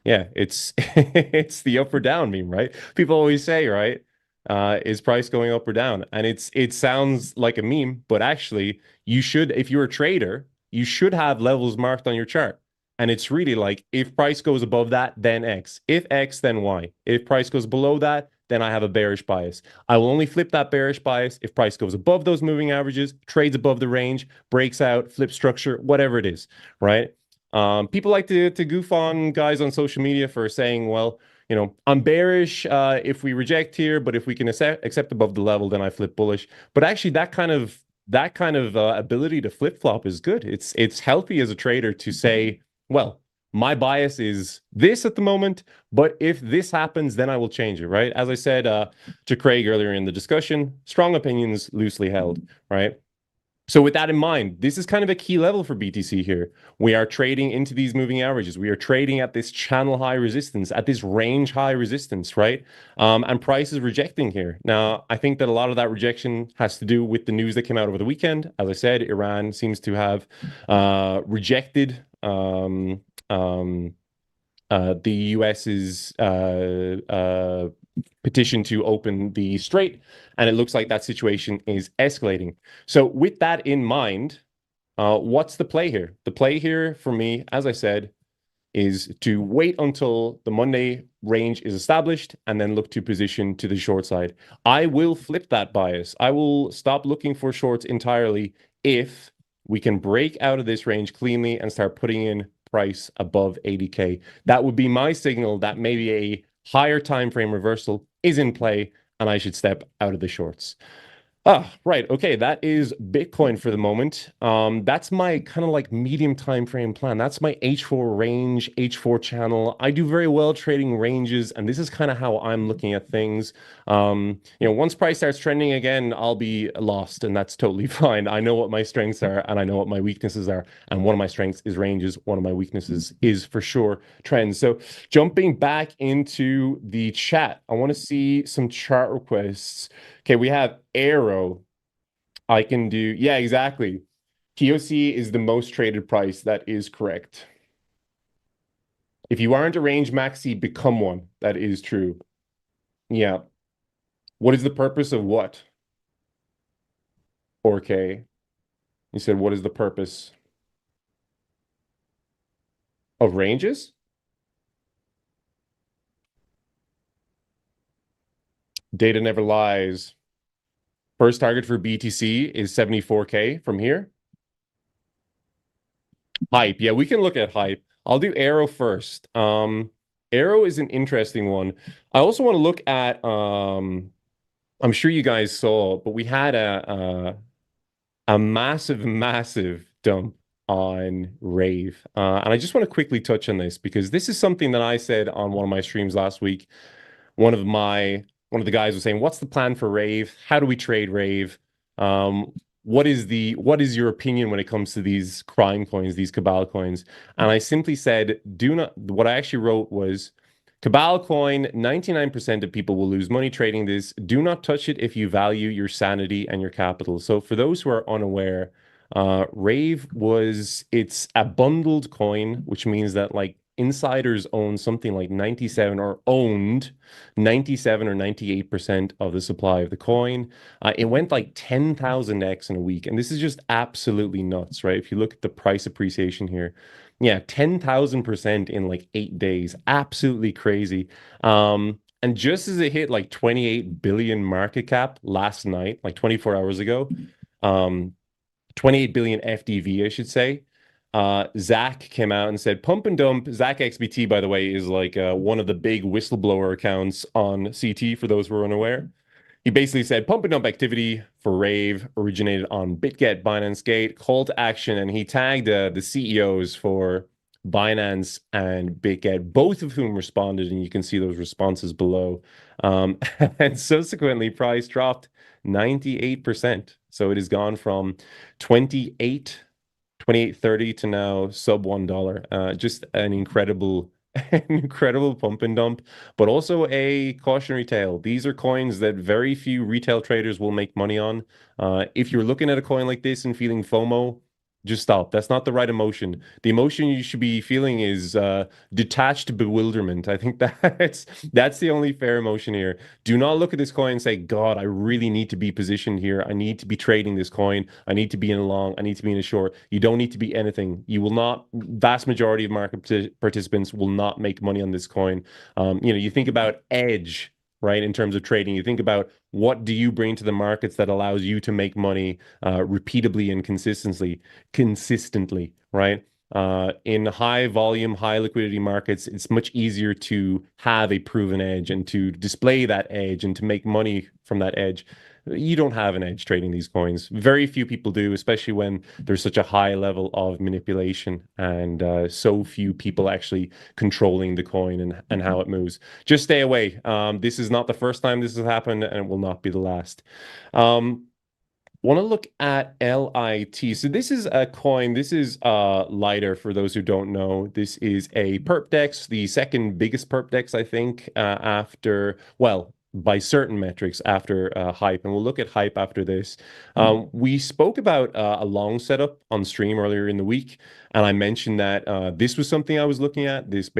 yeah, it's it's the up or down meme, right? People always say, right? Is price going up or down? And it sounds like a meme, but actually you should, if you're a trader, you should have levels marked on your chart. And it's really like, if price goes above that, then X. If X, then Y. If price goes below that, then I have a bearish bias. I will only flip that bearish bias if price goes above those moving averages, trades above the range, breaks out, flip structure, whatever it is, right? People like to goof on guys on social media for saying, well, you know, I'm bearish if we reject here, but if we can accept above the level, then I flip bullish. But actually, that kind of ability to flip flop is good. It's healthy as a trader to say, well, my bias is this at the moment, but if this happens, then I will change it, right? As I said to Craig earlier in the discussion, strong opinions loosely held, right? So with that in mind, this is kind of a key level for BTC here. We are trading into these moving averages. We are trading at this channel high resistance, at this range high resistance, right? And price is rejecting here. Now, I think that a lot of that rejection has to do with the news that came out over the weekend. As I said, Iran seems to have rejected the US's petition to open the strait, and it looks like that situation is escalating. So with that in mind, what's the play here? The play here for me, as I said, is to wait until the Monday range is established and then look to position to the short side. I will flip that bias. I will stop looking for shorts entirely if we can break out of this range cleanly and start putting in price above 80K. That would be my signal that maybe a higher time frame reversal is in play and I should step out of the shorts. Right. Okay, that is Bitcoin for the moment. That's my kind of like medium time frame plan. That's my H4 range, H4 channel. I do very well trading ranges, and this is kind of how I'm looking at things. You know, once price starts trending again, I'll be lost, and that's totally fine. I know what my strengths are, and I know what my weaknesses are. And one of my strengths is ranges. One of my weaknesses is for sure trends. So jumping back into the chat, I want to see some chart requests. Okay, we have Arrow. I can do, yeah, exactly. TOC is the most traded price. That is correct. If you aren't a range maxi, become one. That is true. Yeah. What is the purpose of what? 4K. You said, what is the purpose of ranges? Data never lies. First target for BTC is 74K from here. Hype. Yeah, we can look at hype. I'll do Arrow first. Arrow is an interesting one. I also want to look at, I'm sure you guys saw, but we had a massive dump on Rave. And I just want to quickly touch on this because this is something that I said on one of my streams last week. One of the guys was saying, what's the plan for Rave? How do we trade Rave? What is your opinion when it comes to these crime coins, these cabal coins? And I simply said, what I actually wrote was, cabal coin, 99% of people will lose money trading this. Do not touch it if you value your sanity and your capital. So for those who are unaware, Rave it's a bundled coin, which means that like insiders own something like 97 or 98% of the supply of the coin. It went like 10,000x in a week. And this is just absolutely nuts, right? If you look at the price appreciation here, yeah, 10,000% in like 8 days. Absolutely crazy. And just as it hit like 28 billion market cap last night, like 24 hours ago, 28 billion FDV, I should say. Zach came out and said pump and dump. Zach XBT, by the way, is like one of the big whistleblower accounts on CT for those who are unaware. He basically said pump and dump activity for Rave originated on BitGet, Binance Gate, call to action, and he tagged the CEOs for Binance and BitGet, both of whom responded, and you can see those responses below. And subsequently, price dropped 98%. So it has gone from 28 28.30 to now sub $1. Just an incredible, an incredible pump and dump, but also a cautionary tale. These are coins that very few retail traders will make money on. If you're looking at a coin like this and feeling FOMO, just stop. That's not the right emotion. The emotion you should be feeling is detached bewilderment. I think that's the only fair emotion here. Do not look at this coin and say, God, I really need to be positioned here. I need to be trading this coin. I need to be in a long. I need to be in a short. You don't need to be anything. You will not, vast majority of market participants will not make money on this coin. You think about edge, right? In terms of trading, you think about what do you bring to the markets that allows you to make money repeatably and consistently, right? In high volume, high liquidity markets, it's much easier to have a proven edge and to display that edge and to make money from that edge. You don't have an edge trading these coins. Very few people do, especially when there's such a high level of manipulation and so few people actually controlling the coin and how it moves. Just stay away. This is not the first time this has happened, and it will not be the last. Want to look at LIT. So this is a coin. This is lighter for those who don't know. This is a perp dex, the second biggest perp dex, I think, after, well, by certain metrics after hype. And we'll look at hype after this. We spoke about a long setup on stream earlier in the week. And I mentioned that this was something I was looking at, this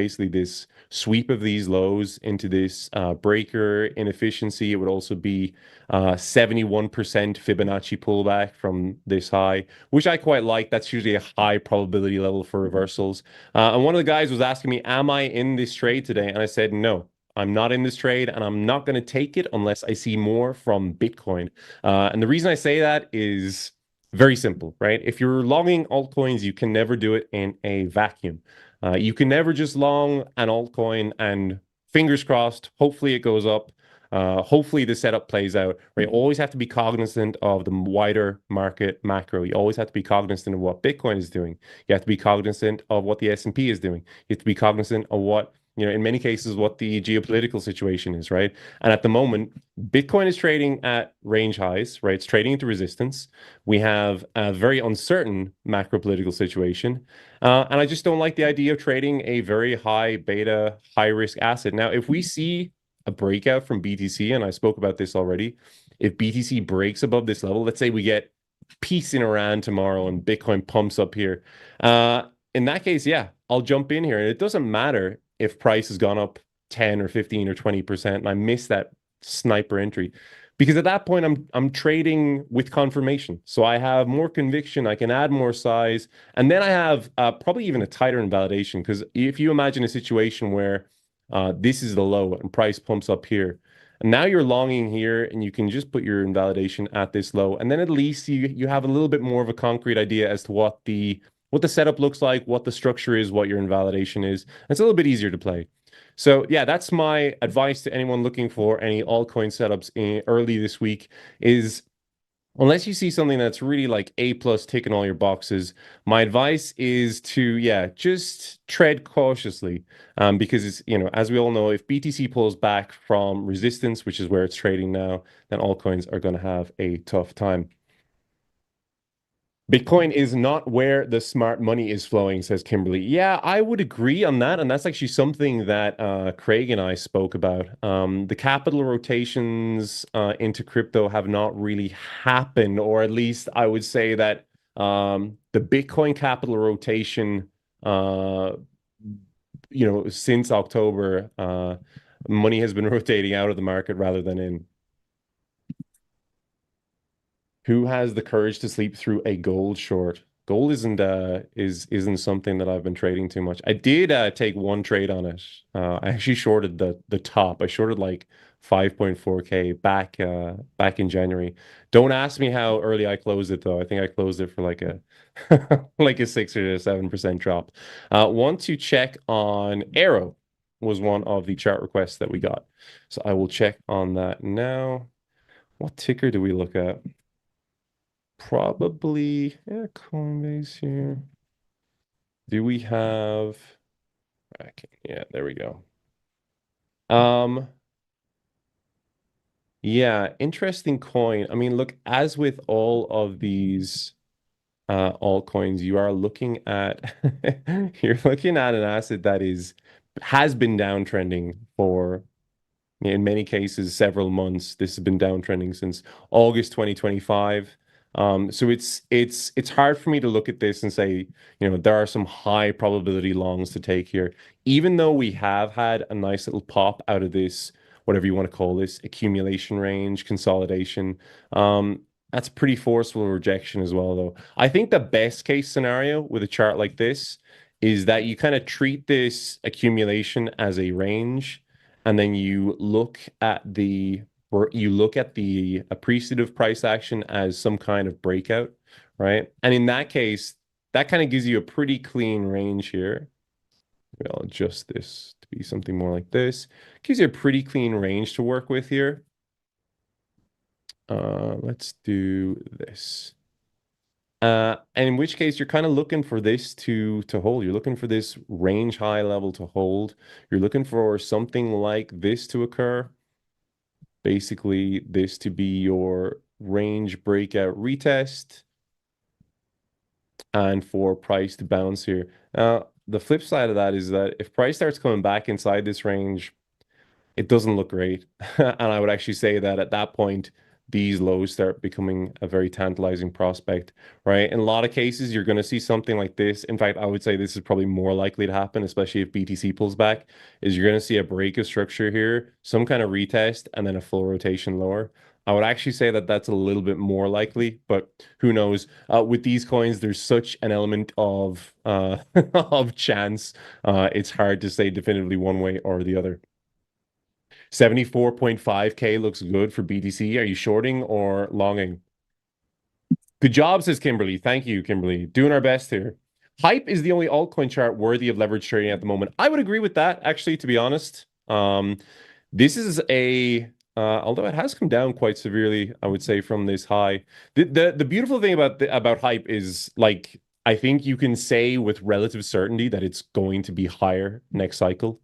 sweep of these lows into this breaker inefficiency. It would also be 71% Fibonacci pullback from this high, which I quite like. That's usually a high probability level for reversals. And one of the guys was asking me, am I in this trade today? And I said, no. I'm not in this trade, and I'm not going to take it unless I see more from Bitcoin. And the reason I say that is very simple, right? If you're longing altcoins, you can never do it in a vacuum. You can never just long an altcoin and fingers crossed, hopefully it goes up. Hopefully the setup plays out, right? You always have to be cognizant of the wider market macro. You always have to be cognizant of what Bitcoin is doing. You have to be cognizant of what the S&P is doing. You have to be cognizant of what, in many cases, what the geopolitical situation is, right? And at the moment, Bitcoin is trading at range highs, right? It's trading into resistance. We have a very uncertain macro political situation. And I just don't like the idea of trading a very high beta, high risk asset. Now, if we see a breakout from BTC, and I spoke about this already, if BTC breaks above this level, let's say we get peace in Iran tomorrow and Bitcoin pumps up here. In that case, yeah, I'll jump in here. And it doesn't matter if price has gone up 10 or 15 or 20%, and I miss that sniper entry. Because at that point, I'm trading with confirmation. So I have more conviction, I can add more size, and then I have probably even a tighter invalidation. Because if you imagine a situation where this is the low and price pumps up here, and now you're longing here and you can just put your invalidation at this low, and then at least you have a little bit more of a concrete idea as to what the setup looks like, what the structure is, what your invalidation is. It's a little bit easier to play. So yeah, that's my advice to anyone looking for any altcoin setups early this week is, unless you see something that's really like A plus ticking all your boxes, my advice is to, yeah, just tread cautiously. Because it's, as we all know, if BTC pulls back from resistance, which is where it's trading now, then altcoins are going to have a tough time. Bitcoin is not where the smart money is flowing, says Kimberly. Yeah, I would agree on that. And that's actually something that Craig and I spoke about. The capital rotations into crypto have not really happened, or at least I would say that the Bitcoin capital rotation, since October, money has been rotating out of the market rather than in. Who has the courage to sleep through a gold short? Gold isn't something that I've been trading too much. I did take one trade on it. I actually shorted the top. I shorted like 5.4K back in January. Don't ask me how early I closed it though. I think I closed it for like a like a 6 or 7% drop. Want to check on Arrow was one of the chart requests that we got. So I will check on that now. What ticker do we look at? Probably, yeah, Coinbase here. Do we have, yeah, there we go. Yeah, interesting coin. I mean, look, as with all of these altcoins, you are looking at you're looking at an asset that has been downtrending for, in many cases, several months. This has been downtrending since August 2025. So it's hard for me to look at this and say, there are some high probability longs to take here, even though we have had a nice little pop out of this, whatever you want to call this, accumulation range, consolidation. That's a pretty forceful rejection as well, though. I think the best case scenario with a chart like this is that you kind of treat this accumulation as a range, and then you look at the appreciative price action as some kind of breakout, right? And in that case, that kind of gives you a pretty clean range here. Maybe I'll adjust this to be something more like this. Gives you a pretty clean range to work with here. Let's do this. And in which case, you're kind of looking for this to hold. You're looking for this range high level to hold. You're looking for something like this to occur. Basically, this to be your range breakout retest, and for price to bounce here. Now, the flip side of that is that if price starts coming back inside this range, it doesn't look great. And I would actually say that at that point, these lows start becoming a very tantalizing prospect, right? In a lot of cases, you're going to see something like this. In fact, I would say this is probably more likely to happen, especially if BTC pulls back, is you're going to see a break of structure here, some kind of retest, and then a full rotation lower. I would actually say that that's a little bit more likely, but who knows? With these coins, there's such an element of of chance. It's hard to say definitively one way or the other. 74.5K looks good for BTC. Are you shorting or longing? Good job, says Kimberly. Thank you, Kimberly. Doing our best here. Hype is the only altcoin chart worthy of leverage trading at the moment. I would agree with that, actually, to be honest. This is although it has come down quite severely, I would say, from this high. The beautiful thing about hype is, like, I think you can say with relative certainty that it's going to be higher next cycle.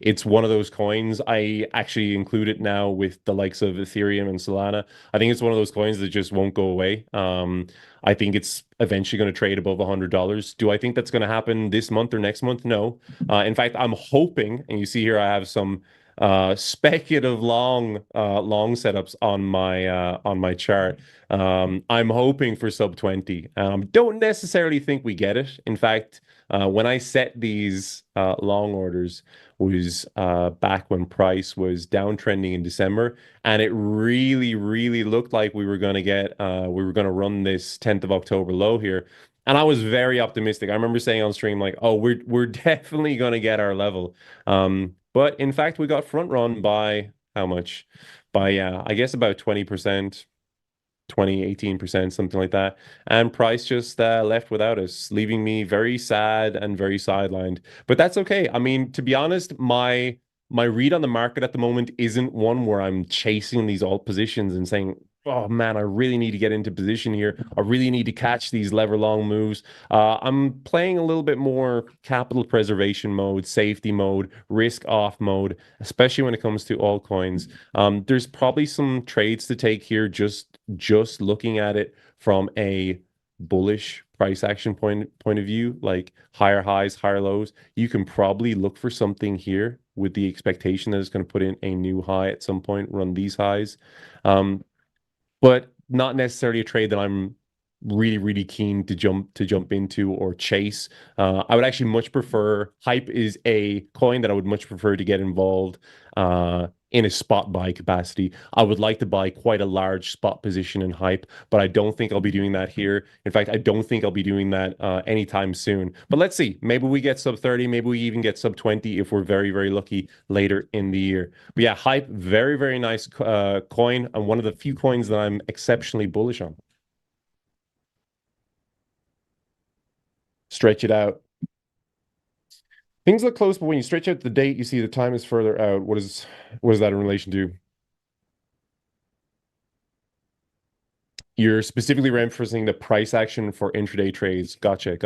It's one of those coins. I actually include it now with the likes of Ethereum and Solana. I think it's one of those coins that just won't go away. I think it's eventually going to trade above $100. Do I think that's going to happen this month or next month? No. In fact, I'm hoping, and you see here I have some speculative long setups on my chart. I'm hoping for sub 20. Don't necessarily think we get it. In fact, when I set these long orders was back when price was downtrending in December, and it really, really looked like we were going to run this 10th of October low here. And I was very optimistic. I remember saying on stream, like, oh, we're definitely going to get our level. But in fact, we got front run by how much? By, I guess about 20%, 18%, something like that. And price just left without us, leaving me very sad and very sidelined. But that's okay. I mean, to be honest, my read on the market at the moment isn't one where I'm chasing these alt positions and saying, oh man, I really need to get into position here. I really need to catch these lever long moves. I'm playing a little bit more capital preservation mode, safety mode, risk off mode, especially when it comes to altcoins. There's probably some trades to take here, just looking at it from a bullish price action point of view, like higher highs, higher lows. You can probably look for something here with the expectation that it's going to put in a new high at some point, run these highs. But not necessarily a trade that I'm really, really keen to jump into or chase. I would actually much prefer, hype is a coin that I would much prefer to get involved in a spot buy capacity. I would like to buy quite a large spot position in hype, but I don't think I'll be doing that here. In fact, I don't think I'll be doing that anytime soon. But let's see. Maybe we get sub 30. Maybe we even get sub 20 if we're very, very lucky later in the year. But yeah, hype, very, very nice coin, and one of the few coins that I'm exceptionally bullish on. Stretch it out. Things look close, but when you stretch out the date, you see the time is further out. What is that in relation to? You're specifically referencing the price action for intraday trades. Gotcha.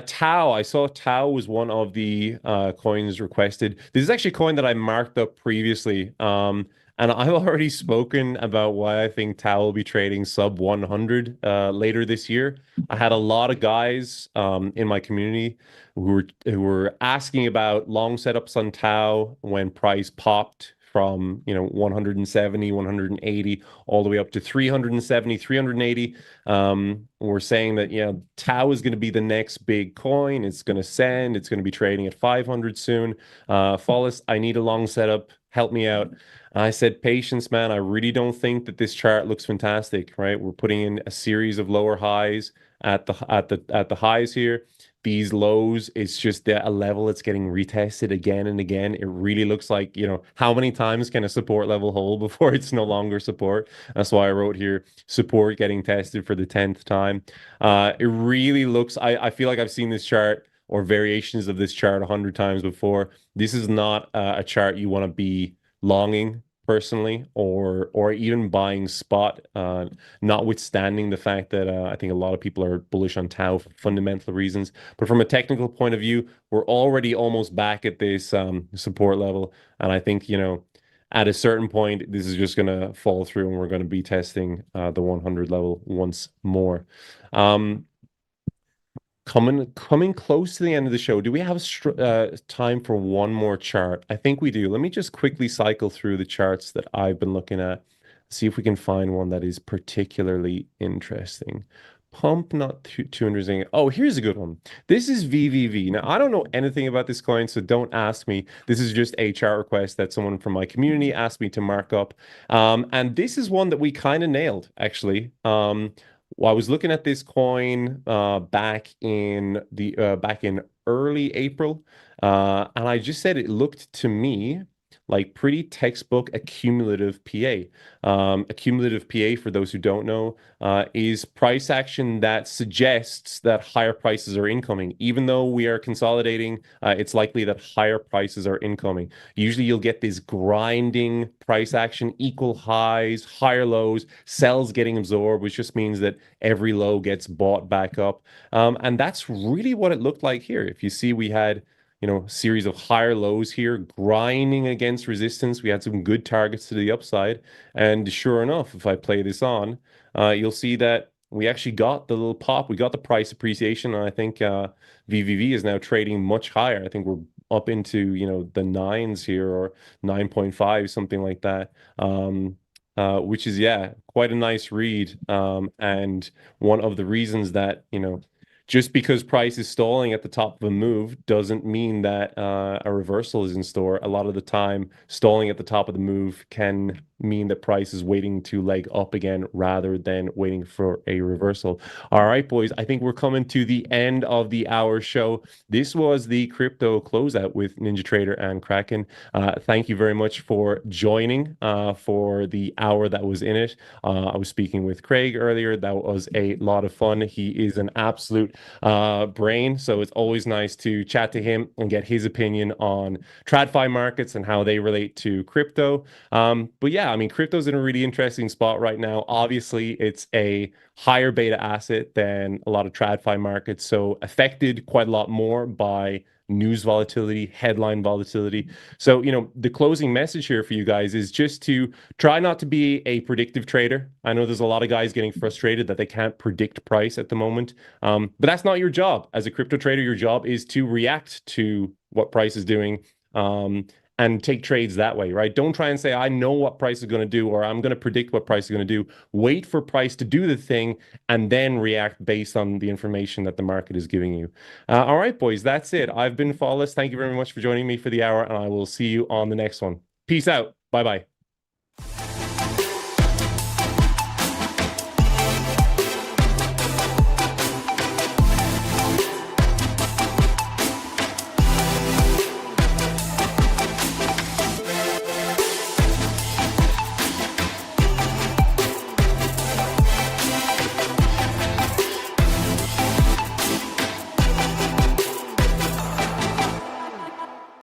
Tau, I saw Tau was one of the coins requested. This is actually a coin that I marked up previously. And I've already spoken about why I think Tau will be trading sub 100 later this year. I had a lot of guys in my community who were asking about long setups on Tau when price popped from 170, 180 all the way up to 370, 380. We're saying that Tau is going to be the next big coin. It's going to send. It's going to be trading at 500 soon. Follis, I need a long setup. Help me out. I said, patience, man. I really don't think that this chart looks fantastic, right? We're putting in a series of lower highs at the highs here. These lows, it's just a level that's getting retested again and again. It really looks like, how many times can a support level hold before it's no longer support? That's why I wrote here, support getting tested for the 10th time. It really looks, I feel like I've seen this chart or variations of this chart 100 times before. This is not a chart you want to be longing personally, or even buying spot, notwithstanding the fact that I think a lot of people are bullish on Tau for fundamental reasons. But from a technical point of view, we're already almost back at this support level. And I think, at a certain point, this is just going to fall through and we're going to be testing the 100 level once more. Coming close to the end of the show, do we have time for one more chart? I think we do. Let me just quickly cycle through the charts that I've been looking at, see if we can find one that is particularly interesting. Pump, not 200. Oh, here's a good one. This is VVV. Now, I don't know anything about this coin, so don't ask me. This is just a chart request that someone from my community asked me to mark up. And this is one that we kind of nailed, actually. Well, I was looking at this coin back in early April, and I just said it looked to me like pretty textbook accumulative PA. Accumulative PA, for those who don't know, is price action that suggests that higher prices are incoming. Even though we are consolidating, it's likely that higher prices are incoming. Usually you'll get this grinding price action, equal highs, higher lows, sells getting absorbed, which just means that every low gets bought back up. And that's really what it looked like here. If you see, we had series of higher lows here, grinding against resistance. We had some good targets to the upside. And sure enough, if I play this on, you'll see that we actually got the little pop. We got the price appreciation. And I think VVV is now trading much higher. I think we're up into, the nines here, or 9.5, something like that. Which is, quite a nice read. And one of the reasons that, just because price is stalling at the top of a move doesn't mean that a reversal is in store. A lot of the time, stalling at the top of the move can mean that price is waiting to leg up again rather than waiting for a reversal. All right, boys, I think we're coming to the end of the hour show. This was the crypto closeout with NinjaTrader and Kraken. Thank you very much for joining for the hour that was in it. I was speaking with Craig earlier. That was a lot of fun. He is an absolute brain, so it's always nice to chat to him and get his opinion on TradFi markets and how they relate to crypto. But yeah, I mean, crypto's in a really interesting spot right now. Obviously, it's a higher beta asset than a lot of TradFi markets, so affected quite a lot more by news volatility, headline volatility. So, the closing message here for you guys is just to try not to be a predictive trader. I know there's a lot of guys getting frustrated that they can't predict price at the moment. But that's not your job. As a crypto trader, your job is to react to what price is doing, and take trades that way, right? Don't try and say, I know what price is going to do, or I'm going to predict what price is going to do. Wait for price to do the thing and then react based on the information that the market is giving you. All right, boys, that's it. I've been Follis. Thank you very much for joining me for the hour, and I will see you on the next one. Peace out. Bye-bye.